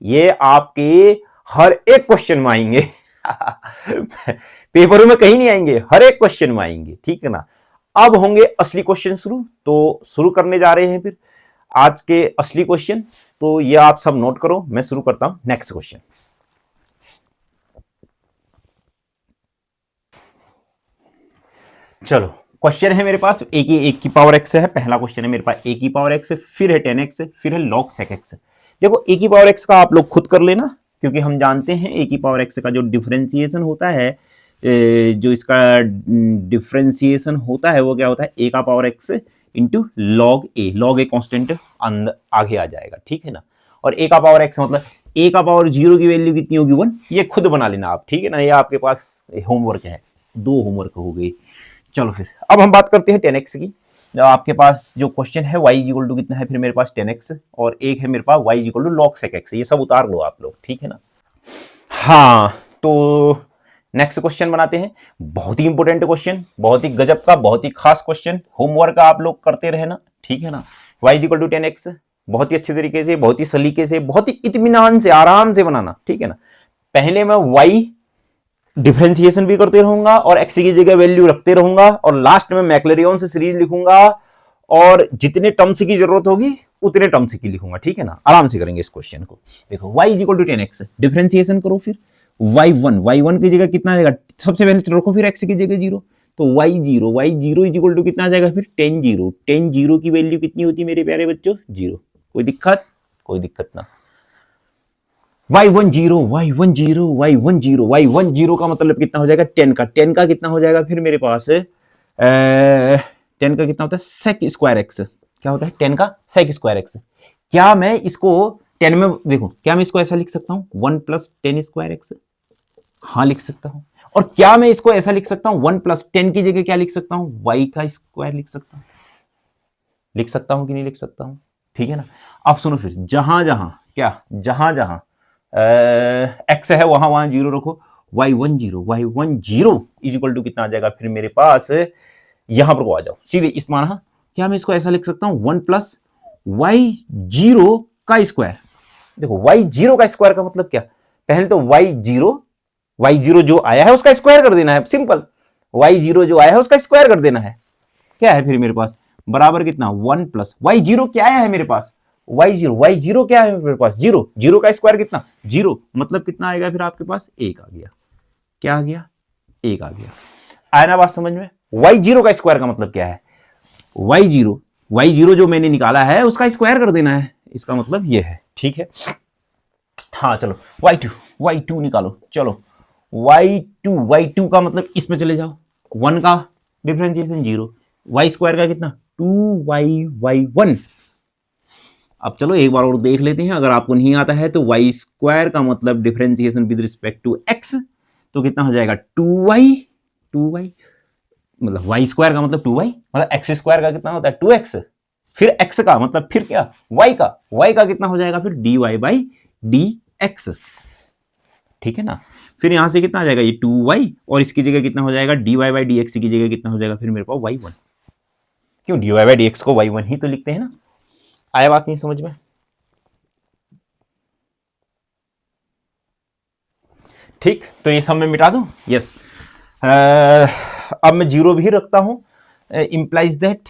ये आपके हर एक क्वेश्चन में आएंगे पेपरों में कहीं नहीं आएंगे, हर एक क्वेश्चन में आएंगे, ठीक है ना। अब होंगे असली क्वेश्चन शुरू, तो शुरू करने जा रहे हैं फिर आज के असली क्वेश्चन, तो ये आप सब नोट करो, मैं शुरू करता हूं नेक्स्ट क्वेश्चन। चलो क्वेश्चन है मेरे पास एक की पावर एक्स है, पहला क्वेश्चन है मेरे पास ए की पावर एक्स, फिर है 10x, फिर है log sec x। देखो ए की पावर एक्स का आप लोग खुद कर लेना, क्योंकि हम जानते हैं ए की पावर एक्स का जो डिफरेंशिएशन होता है, जो इसका डिफरेंशिएशन होता है वो क्या होता है ए का power x into log a constant आगे आ जाएगा, ठीक है ना। और ए का पावर एक्स मतलब a का पावर 0 की वैल्यू कितनी होगी 1। ये खुद बना लेना आप, ठीक है ना, ये आपके पास होमवर्क है, 2 होमवर्क हो गई। चलो फिर अब हम बात करते हैं 10x की। आपके पास जो क्वेश्चन है y इक्वल टू कितना है, फिर मेरे पास 10x और एक है मेरे पास y equal to log sec x, ये सब उतार लो आप लोग, ठीक है ना। हाँ तो नेक्स्ट क्वेश्चन बनाते हैं, बहुत ही इंपॉर्टेंट क्वेश्चन, बहुत ही गजब का, बहुत ही खास क्वेश्चन, होमवर्क आप लोग करते रहना, ठीक है ना। y इक्वल टू 10x बहुत ही अच्छे तरीके से, बहुत ही सलीके से, बहुत ही इत्मीनान से, आराम से बनाना, ठीक है ना। पहले मैं y डिफरेंशिएशन भी करते रहूंगा और x की जगह वैल्यू रखते रहूंगा और लास्ट में मैक्लैरियन से सीरीज लिखूंगा और जितने टर्म्स की जरूरत होगी उतने टर्म्स की लिखूंगा, ठीक है ना। आराम से करेंगे इस क्वेश्चन को। देखो y equal to 10x differentiation करो, फिर y1 की जगह कितना आ जाएगा, सबसे पहले रखो फिर x की जगह 0, तो y0 इज इक्वल टू कितना आ जाएगा, फिर 10 0 की वैल्यू कितनी होती है मेरे प्यारे बच्चों, 0। कोई दिक्कत, कोई दिक्कत ना। y10 का मतलब कितना हो जाएगा 10 का कितना हो जाएगा फिर मेरे पास 10 का कितना होता है सेक स्क्वायर एक्स, क्या होता है 10 का सेक स्क्वायर एक्स। क्या मैं इसको 10 में देखो, क्या मैं इसको ऐसा लिख सकता हूं 1 प्लस 10 स्क्वायर एक्स, हाँ लिख सकता हूं। और क्या मैं इसको ऐसा लिख सकता हूं 1 प्लस 10 की जगह क्या लिख सकता हूं y का स्क्वायर लिख सकता हूं कि नहीं लिख सकता हूं, ठीक है ना। अब सुनो फिर जहां जहां एक्स है वहां वहां 0 रखो, y10 इज इक्वल टू कितना आ जाएगा फिर मेरे पास, यहां पर को आ जाओ सीधे इस माना, क्या मैं इसको ऐसा लिख सकता हूं 1 प्लस y0 का स्क्वायर। देखो y0 का स्क्वायर का मतलब क्या, पहले तो y0 जो आया है उसका स्क्वायर कर देना है, सिंपल। y0 जो आया है उसका स्क्वायर कर देना है, क्या है फिर मेरे पास बराबर कितना 1 प्लस y0 क्या आया है मेरे पास y0 क्या है मेरे पास 0 का स्क्वायर कितना 0, मतलब कितना आएगा फिर आपके पास 1 आ गया, क्या आ गया 1 आ गया। आया ना बात समझ में। y0 का स्क्वायर का मतलब क्या है, y0 जो मैंने निकाला है उसका स्क्वायर कर देना है, इसका मतलब ये है, ठीक है। हाँ चलो y2 निकालो, चलो y2 का मतलब इसमें चले जाओ, 1 का डिफरेंशिएशन 0, y स्क्वायर का कितना 2y1। अब चलो एक बार और देख लेते हैं, अगर आपको नहीं आता है तो y स्क्वायर का मतलब differentiation with respect to x, तो कितना हो जाएगा 2y मतलब y स्क्वायर का मतलब 2y, मतलब x स्क्वायर का कितना होता है 2x, फिर x का मतलब फिर क्या y का कितना हो जाएगा फिर dy बाई dx, ठीक है ना। फिर यहां से कितना आ जाएगा ये 2y और इसकी जगह कितना हो जाएगा dy बाई dx की जगह कितना हो जाएगा फिर मेरे पास y1, क्यों dy बाई dx को y1 ही तो लिखते हैं ना। आया बात नहीं समझ में, ठीक। तो ये सब मैं मिटा दूं, यस। अब मैं 0 भी रखता हूं, इंप्लाइज दैट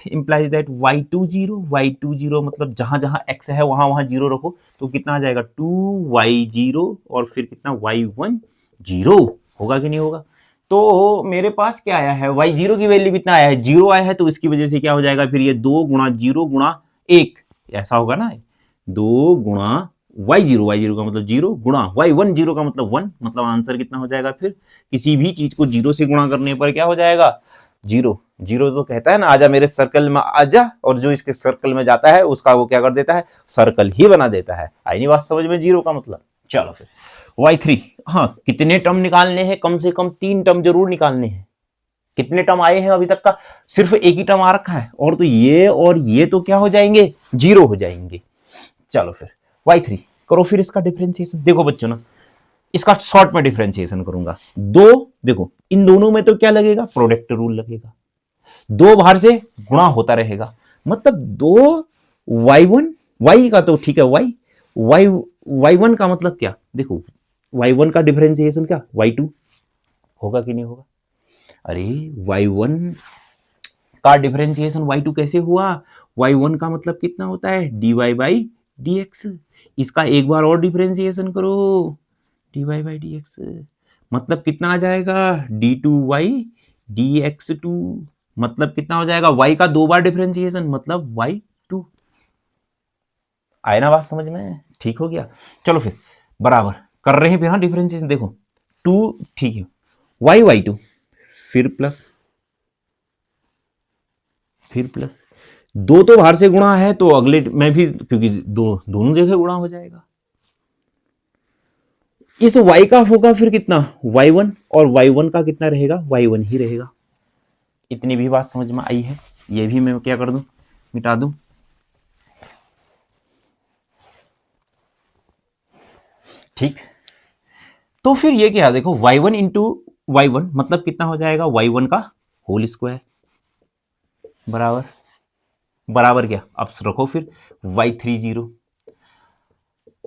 y20 मतलब जहां जहां x है वहां वहां 0 रखो, तो कितना आ जाएगा 2y0 और फिर कितना y10 होगा कि नहीं होगा। तो मेरे पास क्या आया है y0 की वैल्यू कितना आया है 0 आया है, तो इसकी वजह से क्या हो जाएगा फिर ये 2 गुणा 0 गुणा 1 ऐसा होगा ना, 2 गुणा y0 का मतलब 0 गुणा y10 का मतलब 1, मतलब आंसर कितना हो जाएगा फिर, किसी भी चीज को 0 से गुणा करने पर क्या हो जाएगा 0 तो कहता है ना आजा मेरे सर्कल में आजा, और जो इसके सर्कल में जाता है उसका वो क्या कर देता है सर्कल ही बना देता है। आई नहीं बात समझ में 0 का मतलब। चलो फिर y3, हाँ कितने टर्म निकालने हैं, कम से कम 3 टर्म जरूर निकालने हैं। कितने टर्म आए हैं अभी तक का, सिर्फ एक ही टर्म आ रखा है, और ये तो क्या हो जाएंगे 0 हो जाएंगे। चलो फिर y3 करो फिर इसका डिफरेंशिएशन। देखो बच्चों ना, इसका शॉर्ट में डिफरेंशिएशन करूंगा, देखो इन दोनों में तो क्या लगेगा प्रोडक्ट रूल लगेगा, 2 बाहर से गुणा होता रहेगा, मतलब 2 y1 y का तो ठीक है y1 का मतलब क्या, देखो y1 का डिफरेंशिएशन क्या y2 होगा कि नहीं होगा। अरे y1 का डिफरेंशिएशन y2 कैसे हुआ, y1 का मतलब कितना होता है dy बाई dx, इसका एक बार और डिफरेंशिएशन करो dy बाई dx, मतलब कितना आ जाएगा d2y dx2, मतलब कितना हो जाएगा y का 2 बार डिफरेंशिएशन मतलब y2। आए ना बात समझ में, ठीक हो गया। चलो फिर बराबर कर रहे हैं फिर, हाँ डिफरेंशिएशन देखो 2 ठीक है y2 फिर प्लस 2 तो बाहर से गुणा है तो अगले में भी, क्योंकि दोनों जगह गुणा हो जाएगा, इस y का होगा फिर कितना y1, और y1 का कितना रहेगा y1 ही रहेगा। इतनी भी बात समझ में आई है। ये भी मैं क्या कर दूं, मिटा दूं। ठीक, तो फिर ये क्या, देखो y1 इंटू y1 मतलब कितना हो जाएगा y1 का होल स्क्वायर बराबर बराबर क्या, अब रखो फिर y30।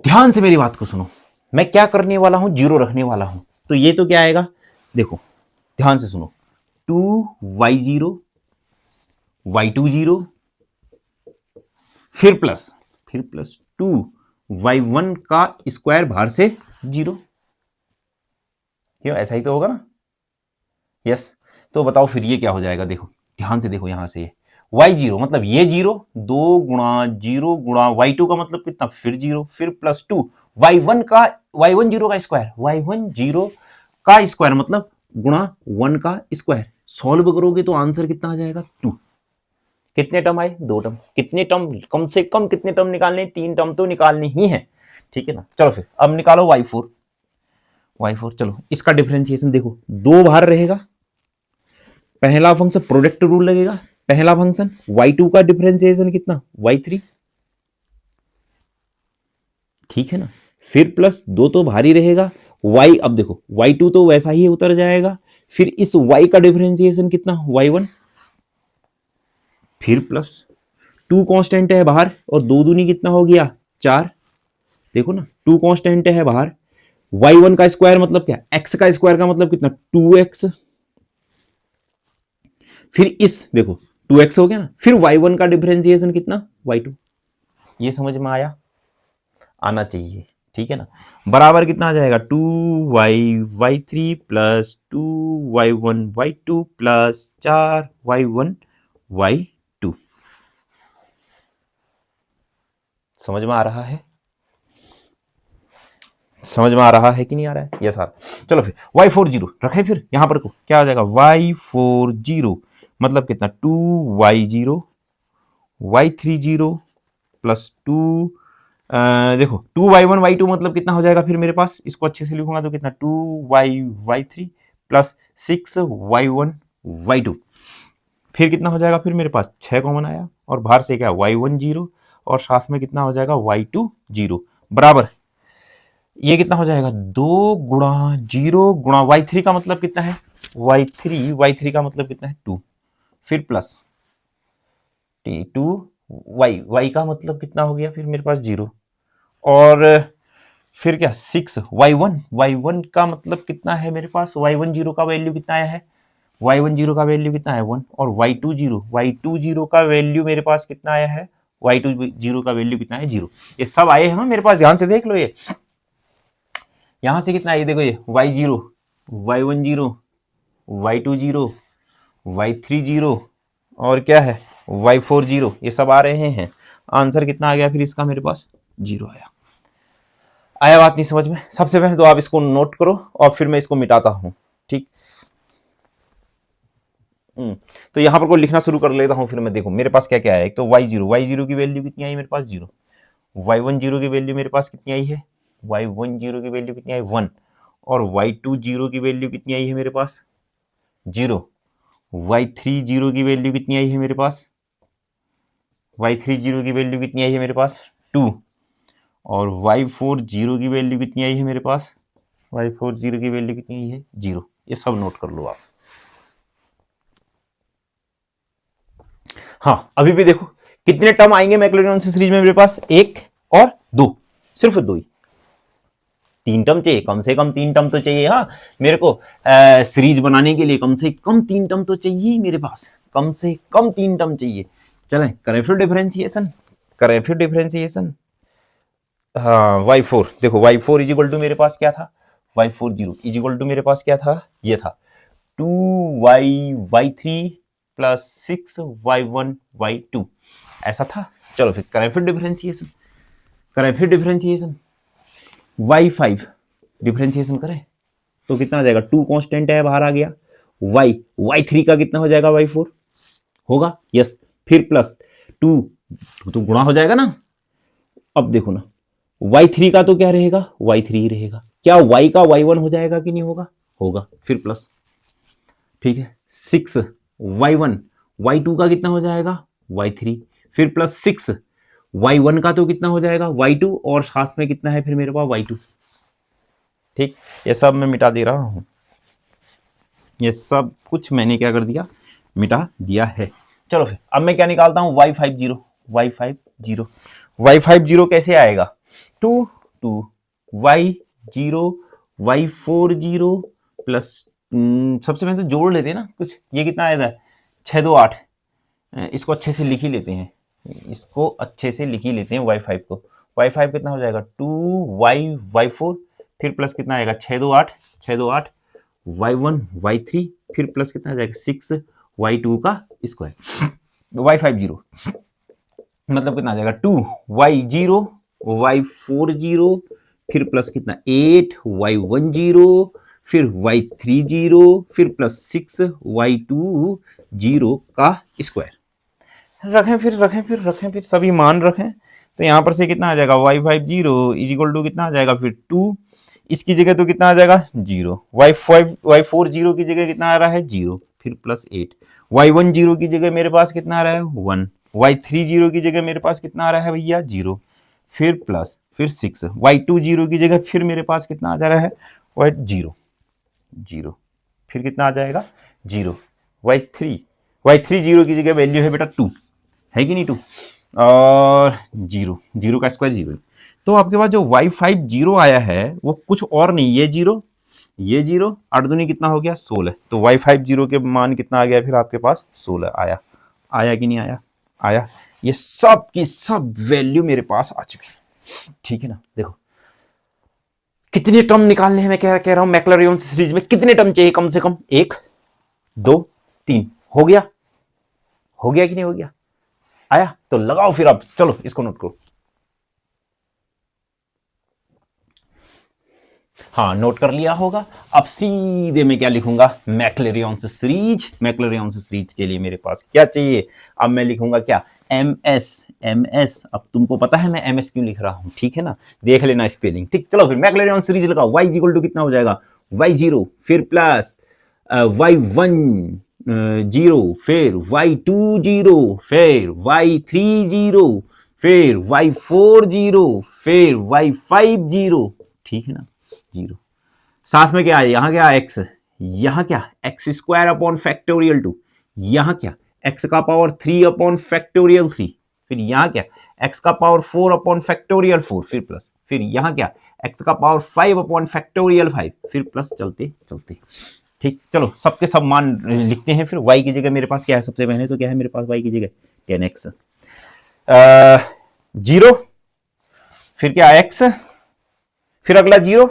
ध्यान से मेरी बात को सुनो, मैं क्या करने वाला हूं, जीरो रखने वाला हूं। तो ये तो क्या आएगा, देखो ध्यान से सुनो, 2y0 y20 फिर प्लस 2y1 का स्क्वायर बाहर से 0। क्यों, ऐसा ही तो होगा ना। यस, तो बताओ फिर ये क्या हो जाएगा, देखो ध्यान से देखो, यहां से ये y0 मतलब ये 0, 2 गुणा 0 गुणा y2 का मतलब कितना फिर 0, फिर प्लस 2 y1 का y10 का स्क्वायर, y10 का स्क्वायर मतलब गुणा 1 का स्क्वायर। सॉल्व करोगे तो आंसर कितना आ जाएगा 2। कितने टर्म आए, 2 टर्म। कितने टर्म, कम से कम कितने टर्म निकालने, 3 टर्म तो निकालने ही है, ठीक है ना। चलो फिर अब निकालो y4। चलो इसका डिफरेंशिएशन देखो, 2 बाहर रहेगा, पहला फंक्शन प्रोडक्ट रूल लगेगा, पहला फंक्शन y2 का डिफरेंशिएशन कितना y3, ठीक है ना। फिर प्लस 2 तो भारी रहेगा y, अब देखो y2 तो वैसा ही उतर जाएगा, फिर इस y का डिफरेंशिएशन कितना y1, फिर प्लस 2 कांस्टेंट है बाहर, और 2 दूनी कितना हो गया 4। देखो ना 2 कांस्टेंट है बाहर, y1 का स्क्वायर मतलब क्या, x का स्क्वायर का मतलब कितना 2x, फिर इस देखो 2x हो गया ना, फिर y1 का डिफरेंशिएशन कितना y2। ये समझ में आया, आना चाहिए, ठीक है ना। बराबर कितना आ जाएगा 2y3 plus 2y1y2 plus 4y1y2। समझ में आ रहा है, समझ में आ रहा है कि नहीं आ रहा है, यस सर। चलो फिर y40 रखे, फिर यहां पर को क्या हो जाएगा y40 मतलब कितना 2y0 y30 प्लस 2, देखो 2y1y2 मतलब कितना हो जाएगा फिर मेरे पास, इसको अच्छे से लिखूंगा तो कितना 2y3 प्लस 6y1y2, फिर कितना हो जाएगा फिर मेरे पास 6 कॉमन आया, और बाहर से क्या y10 और साथ में कितना हो जाएगा y20 बराबर, ये कितना हो जाएगा 2 गुणा 0 गुणा y3 का मतलब कितना है y3 का मतलब कितना है 2, फिर प्लस 2 y का मतलब कितना हो गया फिर मेरे पास 0, और फिर क्या 6y1 का मतलब कितना है मेरे पास, y10 का वैल्यू कितना आया है, y10 का वैल्यू कितना है 1, और y20 का वैल्यू मेरे पास कितना आया है, y20 का वैल्यू कितना है 0। ये सब आए हैं मेरे पास, ध्यान से देख लो। ये यहां से कितना है, ये देखो ये y0 y10 y20 y30 और क्या है y40, ये सब आ रहे हैं। आंसर कितना आ गया फिर इसका मेरे पास 0 आया। आया बात नहीं समझ में। सबसे पहले तो आप इसको नोट करो और फिर मैं इसको मिटाता हूं, ठीक। तो यहां पर को लिखना शुरू कर लेता हूं, फिर मैं देखो मेरे पास क्या क्या है। एक तो y0 की वैल्यू कितनी आई मेरे पास 0, y10 की वैल्यू मेरे पास कितनी आई है, y10 की वैल्यू कितनी आई 1, और y20 की वैल्यू कितनी आई है मेरे पास 0, y30 की वैल्यू कितनी आई है मेरे पास, y30 की वैल्यू कितनी आई है मेरे पास 2, और y40 की वैल्यू कितनी आई है मेरे पास, y40 की वैल्यू कितनी आई है 0। ये सब नोट कर लो आप। हाँ अभी भी देखो कितने टर्म आएंगे मैक्लॉरिन सीरीज में मेरे पास, 1 और 2, सिर्फ 2 ही। 3 टर्म चाहिए, कम से कम 3 टर्म तो चाहिए। हाँ मेरे को सीरीज बनाने के लिए कम से कम 3 टर्म तो चाहिए ही मेरे पास, कम से कम 3 टर्म चाहिए। चलें करें फिर डिफरेंशिएशन, हाँ y4 देखो y4 इज इक्वल टू मेरे पास क्या था, y40 इज इक्वल टू मेरे पास क्या था, ये था 2y3 प्लस 6y1y2 ऐसा था। चलो फिर करें फिर डिफरेंशिएशन, y5 डिफरेंशिएशन करें तो कितना हो जाएगा, 2 कांस्टेंट है बाहर आ गया, y3 का कितना हो जाएगा y4 होगा, यस, फिर प्लस 2 तो गुणा हो जाएगा ना। अब देखो ना y3 का तो क्या रहेगा y3 ही रहेगा, क्या y का y1 हो जाएगा कि नहीं होगा? होगा, फिर प्लस, ठीक है। 6 y1, y2 का कितना हो जाएगा? y3, फिर प्लस 6 y1 का तो कितना हो जाएगा? y2, और साथ में कितना है फिर मेरे पास? y2। ठीक, ये सब मैं मिटा दे रहा हूं, ये सब कुछ मैंने क्या कर दिया? मिटा दिया है। चलो फिर अब मैं क्या निकालता हूं? y50, y50, y50 कैसे आएगा? 2 2 y0 y40 प्लस, सबसे पहले तो जोड़ लेते हैं ना कुछ। ये कितना आया था? 6 2 8। इसको अच्छे से लिख ही लेते हैं, इसको अच्छे से लिख ही लेते हैं y5 को। y5 कितना हो जाएगा? 2y4, फिर प्लस कितना आएगा? 6 2 8, 6 2 8, y1 y3, फिर प्लस कितना आ जाएगा? 6 y2 का स्क्वायर, y50 मतलब कितना आ जाएगा? 2y0 y40, फिर प्लस कितना? 8y10, फिर y30, फिर प्लस 6y20 का स्क्वायर। रखें फिर सभी मान रखें, तो यहां पर से कितना आ जाएगा? y50 इज इक्वल टू कितना आ जाएगा फिर? 2, इसकी जगह तो कितना आ जाएगा? 0। y40 की जगह कितना आ रहा है? 0, फिर प्लस 8। y10 की जगह मेरे पास कितना आ रहा है? 1। y30 की जगह मेरे पास कितना आ रहा है भैया? 0, फिर प्लस, फिर 6। y20 की जगह फिर मेरे पास कितना आ जा रहा है? y0 0, फिर कितना आ जाएगा? 0। y30 की जगह वैल्यू है बेटा 2, है कि नहीं? 2 और 0, 0 का स्क्वायर 0। तो आपके पास जो y50 आया है वो कुछ और नहीं, ये 0, ये 0, 8 दूनी कितना हो गया? 16। तो y50 के मान कितना आ गया फिर आपके पास? 16 आया। आया कि नहीं आया? आया। ये सब की सब वैल्यू मेरे पास आ चुकी है, ठीक है ना? देखो कितने टर्म निकालने हैं, मैं क्या कह रहा हूं, मैक्लैरियन सीरीज में कितने टर्म चाहिए? कम से कम 1 2 3। हो गया? हो गया कि नहीं हो गया? आया? तो लगाओ फिर, अब चलो इसको नोट करो। हाँ, नोट कर लिया होगा। अब सीधे मैं क्या लिखूंगा? मैक्लैरियन सीरीज। मैक्लैरियन सीरीज के लिए मेरे पास क्या चाहिए? अब मैं लिखूंगा क्या? एमएस। एमएस, अब तुमको पता है मैं एमएस क्यों लिख रहा हूं, ठीक है ना? देख लेना स्पेलिंग, ठीक। चलो फिर मैक्लैरियन सीरीज लगाओ। y इक्वल टू कितना हो जाएगा? y0, फिर प्लस y1 0, फिर y20, फिर y30, फिर y40, फिर y50, ठीक है ना? 0, साथ में क्या है? यहां क्या? x, यहां क्या? एक्स स्क्वायर अपॉन फैक्टोरियल 2, यहां क्या? x का पावर 3 अपॉन फैक्टोरियल 3, फिर यहां क्या? x का पावर 4 अपॉन फैक्टोरियल 4, फिर प्लस, फिर यहां क्या? x का पावर 5 अपॉन फैक्टोरियल 5, फिर प्लस, चलते चलते, ठीक। चलो सबके सब मान लिखते हैं। फिर y की जगह मेरे पास क्या है? सबसे पहले तो क्या है मेरे पास y की जगह? 10x, 0, फिर क्या? x, फिर अगला 0।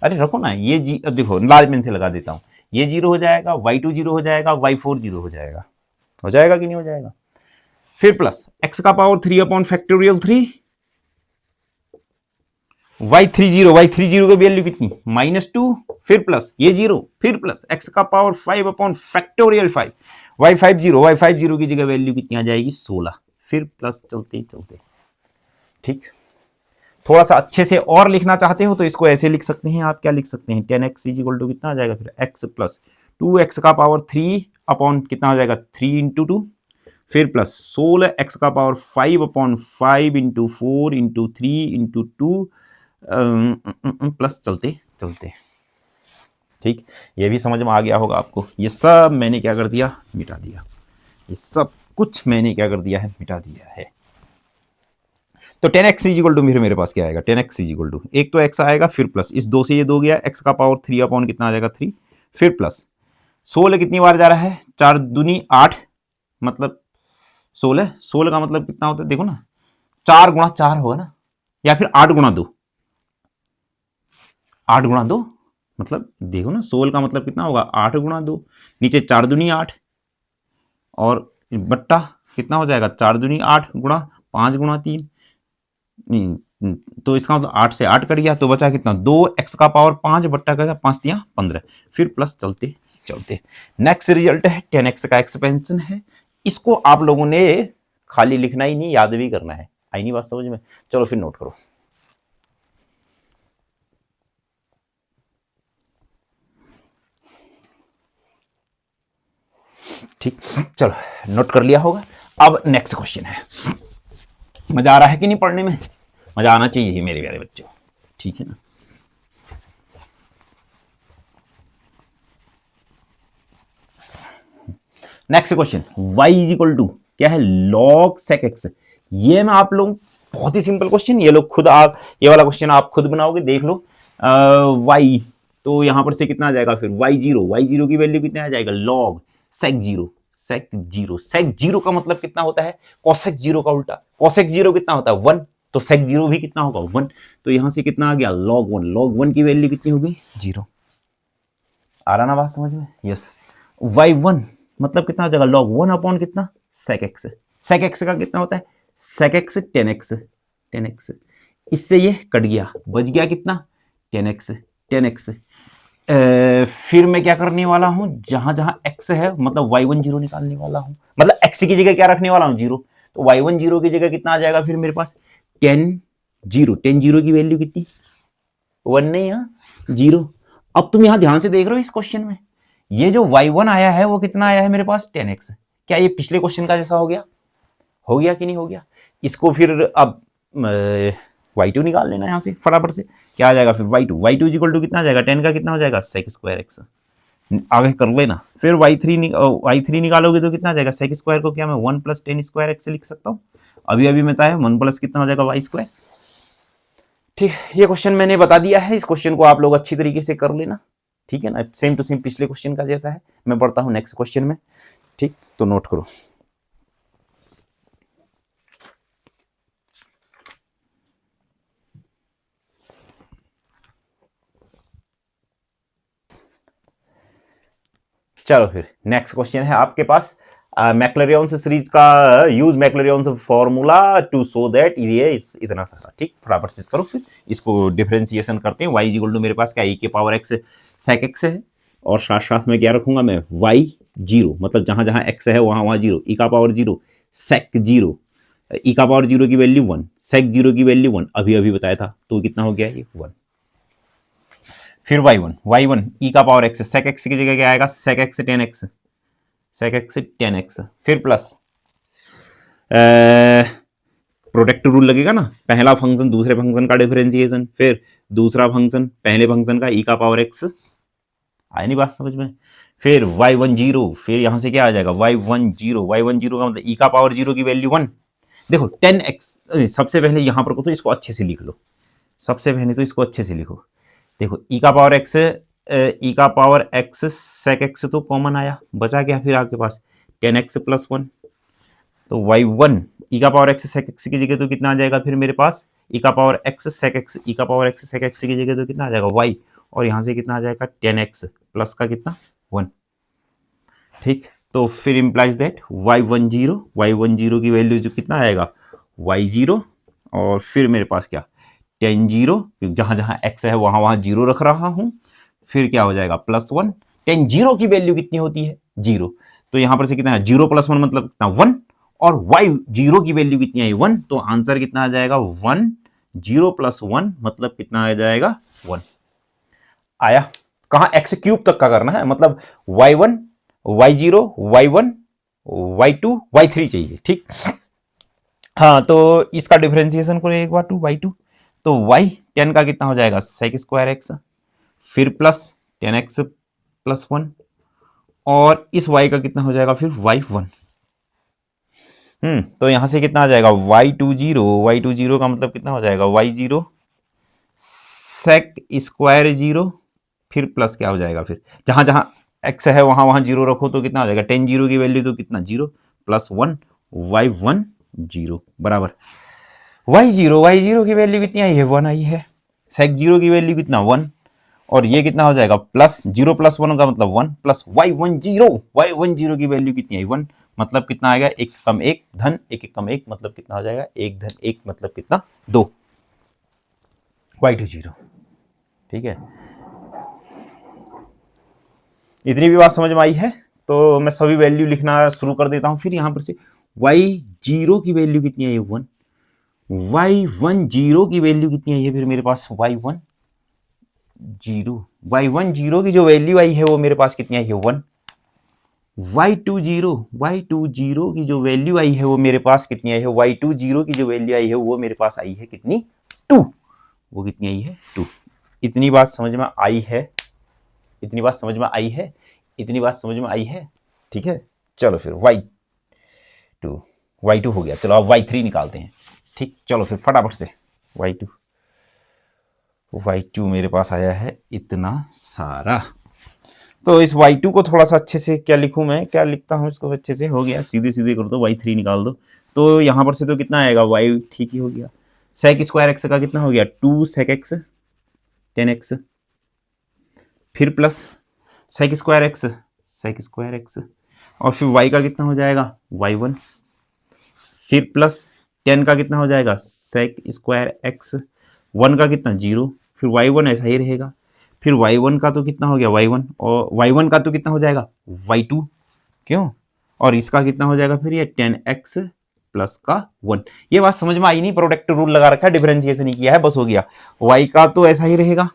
अरे रखो ना, ये देखो लाल पेन से लगा देता हूं। ये 0 हो जाएगा, y2 0 हो जाएगा, y4 0 हो जाएगा। हो जाएगा कि नहीं हो जाएगा? फिर प्लस x का पावर 3 अपॉन फैक्टोरियल 3, y30 की वैल्यू कितनी? -2, फिर प्लस ये 0, फिर प्लस x का पावर 5 अपॉन फैक्टोरियल 5, y50 की जगह वैल्यू कितनी आ जाएगी? 16, फिर प्लस, चलते चलते, ठीक। थोड़ा सा अच्छे से और लिखना चाहते हो तो इसको ऐसे लिख सकते हैं आप। क्या लिख सकते हैं? 10x इक्वल टू कितना आ जाएगा फिर? x प्लस 2x का पावर 3 अपॉन कितना हो जाएगा? 3 इंटू 2, फिर प्लस 16x का power 5 upon 5 into 4 into 3 into 2, plus, चलते चलते, ठीक। ये भी समझ में आ गया होगा आपको। ये सब मैंने क्या कर दिया? मिटा दिया। ये सब कुछ मैंने क्या कर दिया है? मिटा दिया है। तो 10x इज इक्वल टू मेरे पास क्या आएगा? 10x इज इक्वल टू, एक तो x आएगा, फिर प्लस, इस 2 से ये 2 गया, x का पावर 3 अपॉन कितना आ जाएगा? 3, फिर प्लस 16 कितनी बार जा रहा है? 4 दूनी 8, मतलब 16। 16 का मतलब कितना होता है? देखो ना, 4 गुणा 4 होगा ना, या फिर 8 गुणा 2। 8 गुणा 2 मतलब देखो ना, 16 का मतलब कितना होगा? 8 गुणा 2, नीचे 4 दूनी 8, और बट्टा कितना हो जाएगा? 4 दूनी 8 गुणा 5 गुणा 3, तो इसका मतलब 8 से 8 कट गया, तो बचा कितना? 2x का पावर 5 बट्टा का 5 दिया 15, फिर प्लस, चलते चलते। नेक्स्ट रिजल्ट है 10x का एक्सपेंशन है। इसको आप लोगों ने खाली लिखना ही नहीं, याद भी करना है। आई नहीं बात समझ में? चलो फिर नोट करो। ठीक, चलो नोट कर लिया होगा। अब नेक्स्ट क्वेश्चन है। मजा आ रहा है कि नहीं पढ़ने में? मजा आना चाहिए मेरे प्यारे बच्चों, ठीक है ना। Next question, y is equal to क्या है, log sec x। ये मैं आप लोग बहुत ही सिंपल क्वेश्चन, ये लोग खुद आप ये वाला क्वेश्चन आप खुद बनाओगे, देख लो। y तो यहां पर से कितना आ जाएगा फिर y0 की वैल्यू कितना आ जाएगा, log sec 0 का मतलब कितना होता है, cosec 0 का उल्टा। cosec 0 कितना होता है 1, तो sec 0 भी कितना होगा 1। तो यहां से कितना आ गया log 1 की वैल्यू कितनी होगी 0। आ रहा ना बात समझ में? यस। y1 मतलब कितना हो जाएगा log 1 अपॉन कितना sec x। sec x का कितना होता है sec x 10x। इससे ये कट गया, बच गया कितना 10x। फिर मैं क्या करने वाला हूं, जहां जहां x है मतलब y1 0 निकालने वाला हूं, मतलब x की जगह क्या रखने वाला हूं 0। तो y1 0 की जगह कितना आ जाएगा फिर मेरे पास 10 0 की वैल्यू कितनी 1 नहीं, 0। अब तुम यहां ध्यान से देख रहे हो इस क्वेश्चन में, ये जो y1 आया है वो कितना आया है मेरे पास 10x। क्या ये पिछले क्वेश्चन का जैसा हो गया कि नहीं हो गया? इसको फिर अब y2 निकाल लेना यहां से फटाफट से। क्या आ जाएगा फिर y2 इज इक्वल टू कितना आ जाएगा 10 का कितना हो जाएगा sec स्क्वायर x। आगे कर लेना। फिर y3 निकालोगे तो कितना आ जाएगा sec स्क्वायर को क्या मैं 1 प्लस 10 स्क्वायर x से लिख सकता हूँ। अभी बताया 1 प्लस कितना हो जाएगा y स्क्वायर। ठीक, ये क्वेश्चन मैंने बता दिया है, इस क्वेश्चन को आप लोग अच्छी तरीके से कर लेना, ठीक है ना। सेम टू सेम पिछले क्वेश्चन का जैसा है। मैं पढ़ता हूं नेक्स्ट क्वेश्चन में, ठीक, तो नोट करो। चलो फिर नेक्स्ट क्वेश्चन है आपके पास मैक्लरियंस सीरीज का, use Maclaurin's formula to show that, ये इतना सारा, ठीक, फटाफट से करो। फिर इसको डिफरेंशिएशन करते हैं। y इक्वल टू मेरे पास क्या e के पावर x sec x है, और साथ साथ में क्या रखूंगा मैं y0, मतलब जहां जहां x है वहां वहां 0, e का पावर 0 sec 0, e का पावर 0 की वैल्यू 1, sec 0 की वैल्यू 1, अभी बताया था, तो कितना हो गया ये 1। फिर y1 e का पावर x sec x की जगह क्या आएगा sec x 10x। फिर प्लस प्रोडक्ट रूल लगेगा ना, पहला फंक्शन दूसरे फंक्शन का डिफरेंशिएशन, फिर दूसरा फंक्शन पहले फंक्शन का e का पावर x। आया नहीं बात समझ में? फिर y10, फिर यहां से क्या आ जाएगा y10 का मतलब e का पावर 0 की वैल्यू 1। देखो 10x, सबसे पहले यहां पर को तो इसको अच्छे से लिख लो, देखो e का पावर x sec x तो कॉमन आया, बचा क्या फिर आपके पास 10x प्लस 1। तो y1 e का पावर x sec x की जगह तो कितना आ जाएगा फिर मेरे पास e का power x sec x, e का पावर x sec x की जगह तो कितना आ जाएगा y, और यहां से कितना आ जाएगा 10x प्लस का कितना 1। ठीक, तो फिर इंप्लाइज दैट y10 की वैल्यू जो कितना आएगा y0, और फिर मेरे पास क्या 10 0, जहां जहां x है वहां वहां 0 रख रहा हूं, फिर क्या हो जाएगा प्लस 1। 10 0 की वैल्यू कितनी होती है 0, तो यहां पर से कितना है 0 प्लस 1 मतलब कितना 1, और y0 की वैल्यू कितनी आई 1, तो आंसर कितना आ जाएगा 1, 0 प्लस 1 मतलब कितना आ जाएगा 1। आया? कहां x क्यूब तक का करना है, मतलब y1 y0 y1 y2 y3 चाहिए, ठीक। हाँ, तो इसका डिफरेंशिएशन करो एक बार 2y2, तो y 10 का कितना हो जाएगा sec स्क्वायर x, फिर प्लस 10x प्लस 1, और इस y का कितना हो जाएगा फिर y1। तो यहां से कितना आ जाएगा y20 का मतलब कितना हो जाएगा y0 sec स्क्वायर 0, फिर प्लस क्या हो जाएगा, फिर जहां जहां x है वहां वहां 0 रखो तो कितना हो जाएगा 10 0 की वैल्यू तो कितना 0 प्लस 1 y1 0 बराबर y0 की वैल्यू कितनी आई है 1 आई है, sec 0 की वैल्यू कितना 1, और ये कितना हो जाएगा प्लस 0 प्लस 1 का मतलब 1, प्लस y10 की वैल्यू कितनी आई 1, मतलब कितना आएगा 1 कम 1 धन 1 कम 1 मतलब कितना हो जाएगा 1 धन 1 मतलब कितना 2 y20। ठीक है, इतनी भी बात समझ में आई है, तो मैं सभी वैल्यू लिखना शुरू कर देता हूं। फिर यहां पर से y0 की वैल्यू कितनी आई 1, y10 की वैल्यू कितनी आई है फिर मेरे पास y10 की जो वैल्यू आई है वो मेरे पास कितनी आई है 1, y20 की जो वैल्यू आई है वो मेरे पास कितनी आई है, y20 की जो वैल्यू आई है वो मेरे पास आई है कितनी, 2। वो कितनी आई है, 2। इतनी बात समझ में आई है, इतनी बात समझ में आई है, इतनी बात समझ में आई है। ठीक है, चलो फिर y2 हो गया। चलो अब y3 निकालते हैं। ठीक, चलो फिर फटाफट से y2 मेरे पास आया है इतना सारा। तो इस y2 को थोड़ा सा अच्छे से क्या लिखूं मैं, क्या लिखता हूं इसको अच्छे से, हो गया, सीधे सीधे कर दो, y3 निकाल दो। तो यहां पर से तो कितना आएगा, y ठीक ही हो गया। sec स्क्वायर एक्स का कितना हो गया, 2 sec x 10x, फिर प्लस sec स्क्वायर एक्स और फिर y का कितना हो जाएगा, y1, फिर प्लस 10 का कितना हो जाएगा, sec स्क्वायर एक्स, 1 का कितना 0, फिर y1 ऐसा ही रहेगा, फिर y1 का तो कितना हो गया y1, और y1 का तो कितना हो जाएगा y2, क्यों, और इसका कितना हो जाएगा फिर ये 10x प्लस का 1। ये बात समझ में आई नहीं, प्रोडक्ट रूल लगा रखा है, डिफरेंशिएशन नहीं किया है, बस हो गया। y का तो ऐसा ही रहेगा,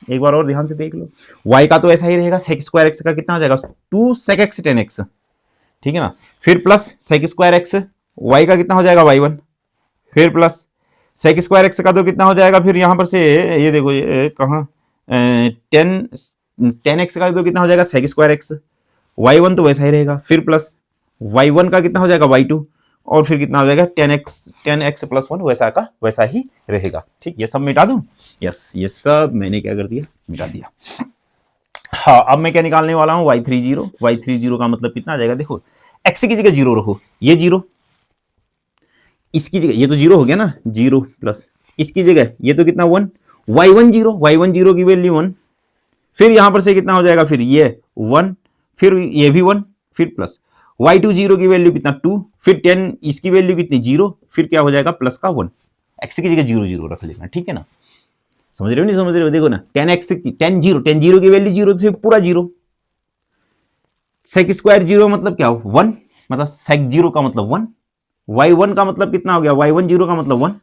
एक बार और ध्यान से देख लो, y का तो ऐसा ही रहेगा, sec स्क्वायर एक्स का कितना हो जाएगा 2 sec x 10x, ठीक है ना, फिर plus sec square x, y का कितना हो जाएगा y1, फिर प्लस sec स्क्वायर एक्स का तो कितना हो जाएगा फिर यहां पर से, ये देखो ये कहाँ 10x का तो कितना हो जाएगा sec स्क्वायर एक्स, y1 तो वैसा ही रहेगा, फिर प्लस y1 का कितना हो जाएगा y2, और फिर कितना हो जाएगा 10x प्लस 1 वैसा का वैसा ही रहेगा। ठीक, ये सब मिटा दूं, यस, ये सब मैंने क्या कर दिया, मिटा दिया। हाँ, अब मैं क्या निकालने वाला हूं, y30 का मतलब कितना आ जाएगा, देखो x की जगह 0 रखो, ये 0, इसकी जगह ये तो 0 हो गया ना, 0 प्लस इसकी जगह ये तो कितना 1, y10 की वैल्यू 1, फिर यहां पर से कितना हो जाएगा, फिर ये 1, फिर ये भी 1, फिर प्लस y20 की वैल्यू कितना 2, फिर 10 इसकी वैल्यू कितनी 0, फिर क्या हो जाएगा प्लस का 1, x की जगह 0 रख लेना। ठीक है ना, समझ रहे हो नहीं समझ रहे हो, देखो ना 10x 10 की वैल्यू 0 से पूरा 0, sec स्क्वायर 0 मतलब क्या हो 1, मतलब sec 0 का मतलब 1, y1 का मतलब कितना हो गया, y10 का मतलब 1,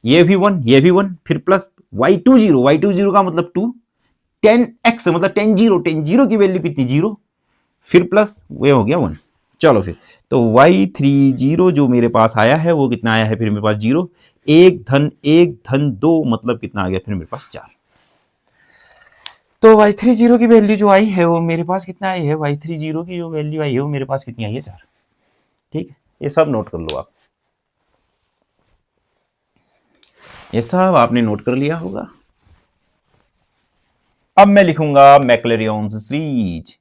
ये भी 1, ये भी 1, फिर प्लस y20 का मतलब 2, 10x मतलब 10 की वैल्यू कितनी 0, फिर प्लस वो हो गया 1। चलो फिर तो y30 जो मेरे पास आया है वो कितना आया है फिर मेरे पास 0, 1 धन 2 मतलब कितना आ गया फिर मेरे पास 4। तो y30 की वैल्यू जो आई है वो मेरे पास कितना आई है, y30 की जो वैल्यू आई है वो मेरे पास कितनी आई है 4। ठीक है, ये सब नोट कर लो आप, ये सब आपने नोट कर लिया होगा। अब मैं लिखूंगा मैक्लेरियंस सीरीज,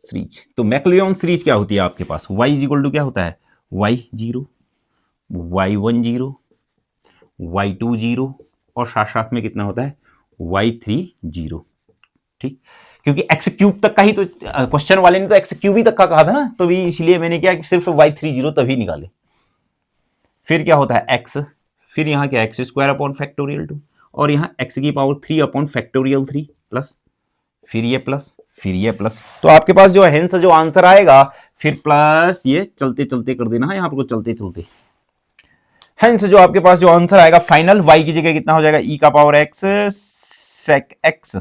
सीरीज। तो मैक्लेरियंस सीरीज क्या होती है आपके पास, y इज इक्वल टू क्या होता है, y0, y10, y20 और साथ साथ में कितना होता है y30। ठीक, क्योंकि एक्स क्यूब तक का ही तो क्वेश्चन वाले ने तो एक्स क्यूब ही तक का कहा था ना, तो भी इसलिए मैंने क्या सिर्फ y30 तभी निकाले। फिर क्या होता है x, फिर यहाँ क्या एक्स स्क्वायर अपॉन फैक्टोरियल 2, और यहाँ x की पावर 3 अपॉन फैक्टोरियल 3 प्लस, फिर ये प्लस, फिर ये प्लस। तो आपके पास जो हेंस जो आंसर आएगा फिर प्लस ये चलते चलते कर देना है यहाँ पर चलते चलते, हेंस जो आपके पास जो आंसर आएगा फाइनल y की जगह कितना हो जाएगा e का power x sec x,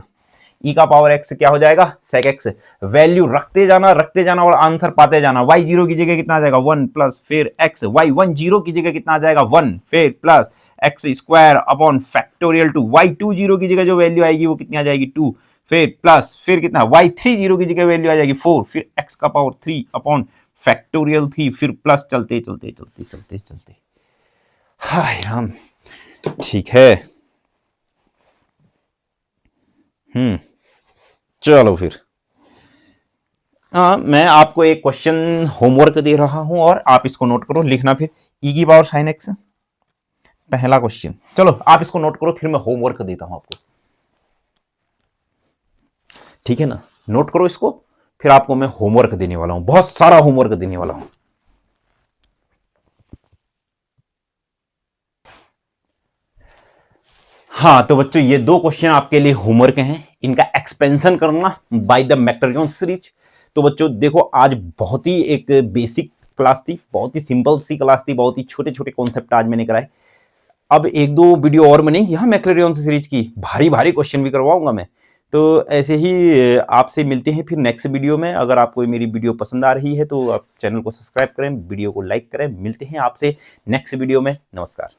e का पावर x क्या हो जाएगा sec x, वैल्यू रखते जाना और आंसर पाते जाना। y0 की जगह कितना आ जाएगा 1 प्लस फिर x, y10 की जगह कितना आ जाएगा 1 फिर plus x square upon factorial 2, y20 की जगह जो वैल्यू आएगी वो कितनी आ जाएगी 2, फिर प्लस फिर कितना y30 की जगह वैल्यू आ जाएगी 4, फिर x का पावर 3 अपॉन फैक्टोरियल 3, फिर प्लस चलते चलते चलते चलते चलते। हाय राम, ठीक है। चलो फिर मैं आपको एक क्वेश्चन होमवर्क दे रहा हूं और आप इसको नोट करो, लिखना फिर e की पावर sin x, पहला क्वेश्चन। चलो आप इसको नोट करो, फिर मैं होमवर्क देता हूं आपको, ठीक है ना, नोट करो इसको, फिर आपको मैं होमवर्क देने वाला हूं, बहुत सारा होमवर्क देने वाला हूं। हाँ तो बच्चों ये दो क्वेश्चन आपके लिए होमवर्क हैं, इनका एक्सपेंशन करना बाय द मैक्लेरियन सीरीज। तो बच्चों देखो आज बहुत ही एक बेसिक क्लास थी, बहुत ही सिंपल सी क्लास थी, बहुत ही छोटे छोटे कॉन्सेप्ट आज मैंने कराए। अब एक दो वीडियो और बनेगी हाँ मैक्लेरियन सीरीज की, भारी भारी क्वेश्चन भी करवाऊंगा मैं। तो ऐसे ही आपसे मिलते हैं फिर नेक्स्ट वीडियो में। अगर आपको मेरी वीडियो पसंद आ रही है तो आप चैनल को सब्सक्राइब करें, वीडियो को लाइक करें। मिलते हैं आपसे नेक्स्ट वीडियो में। नमस्कार।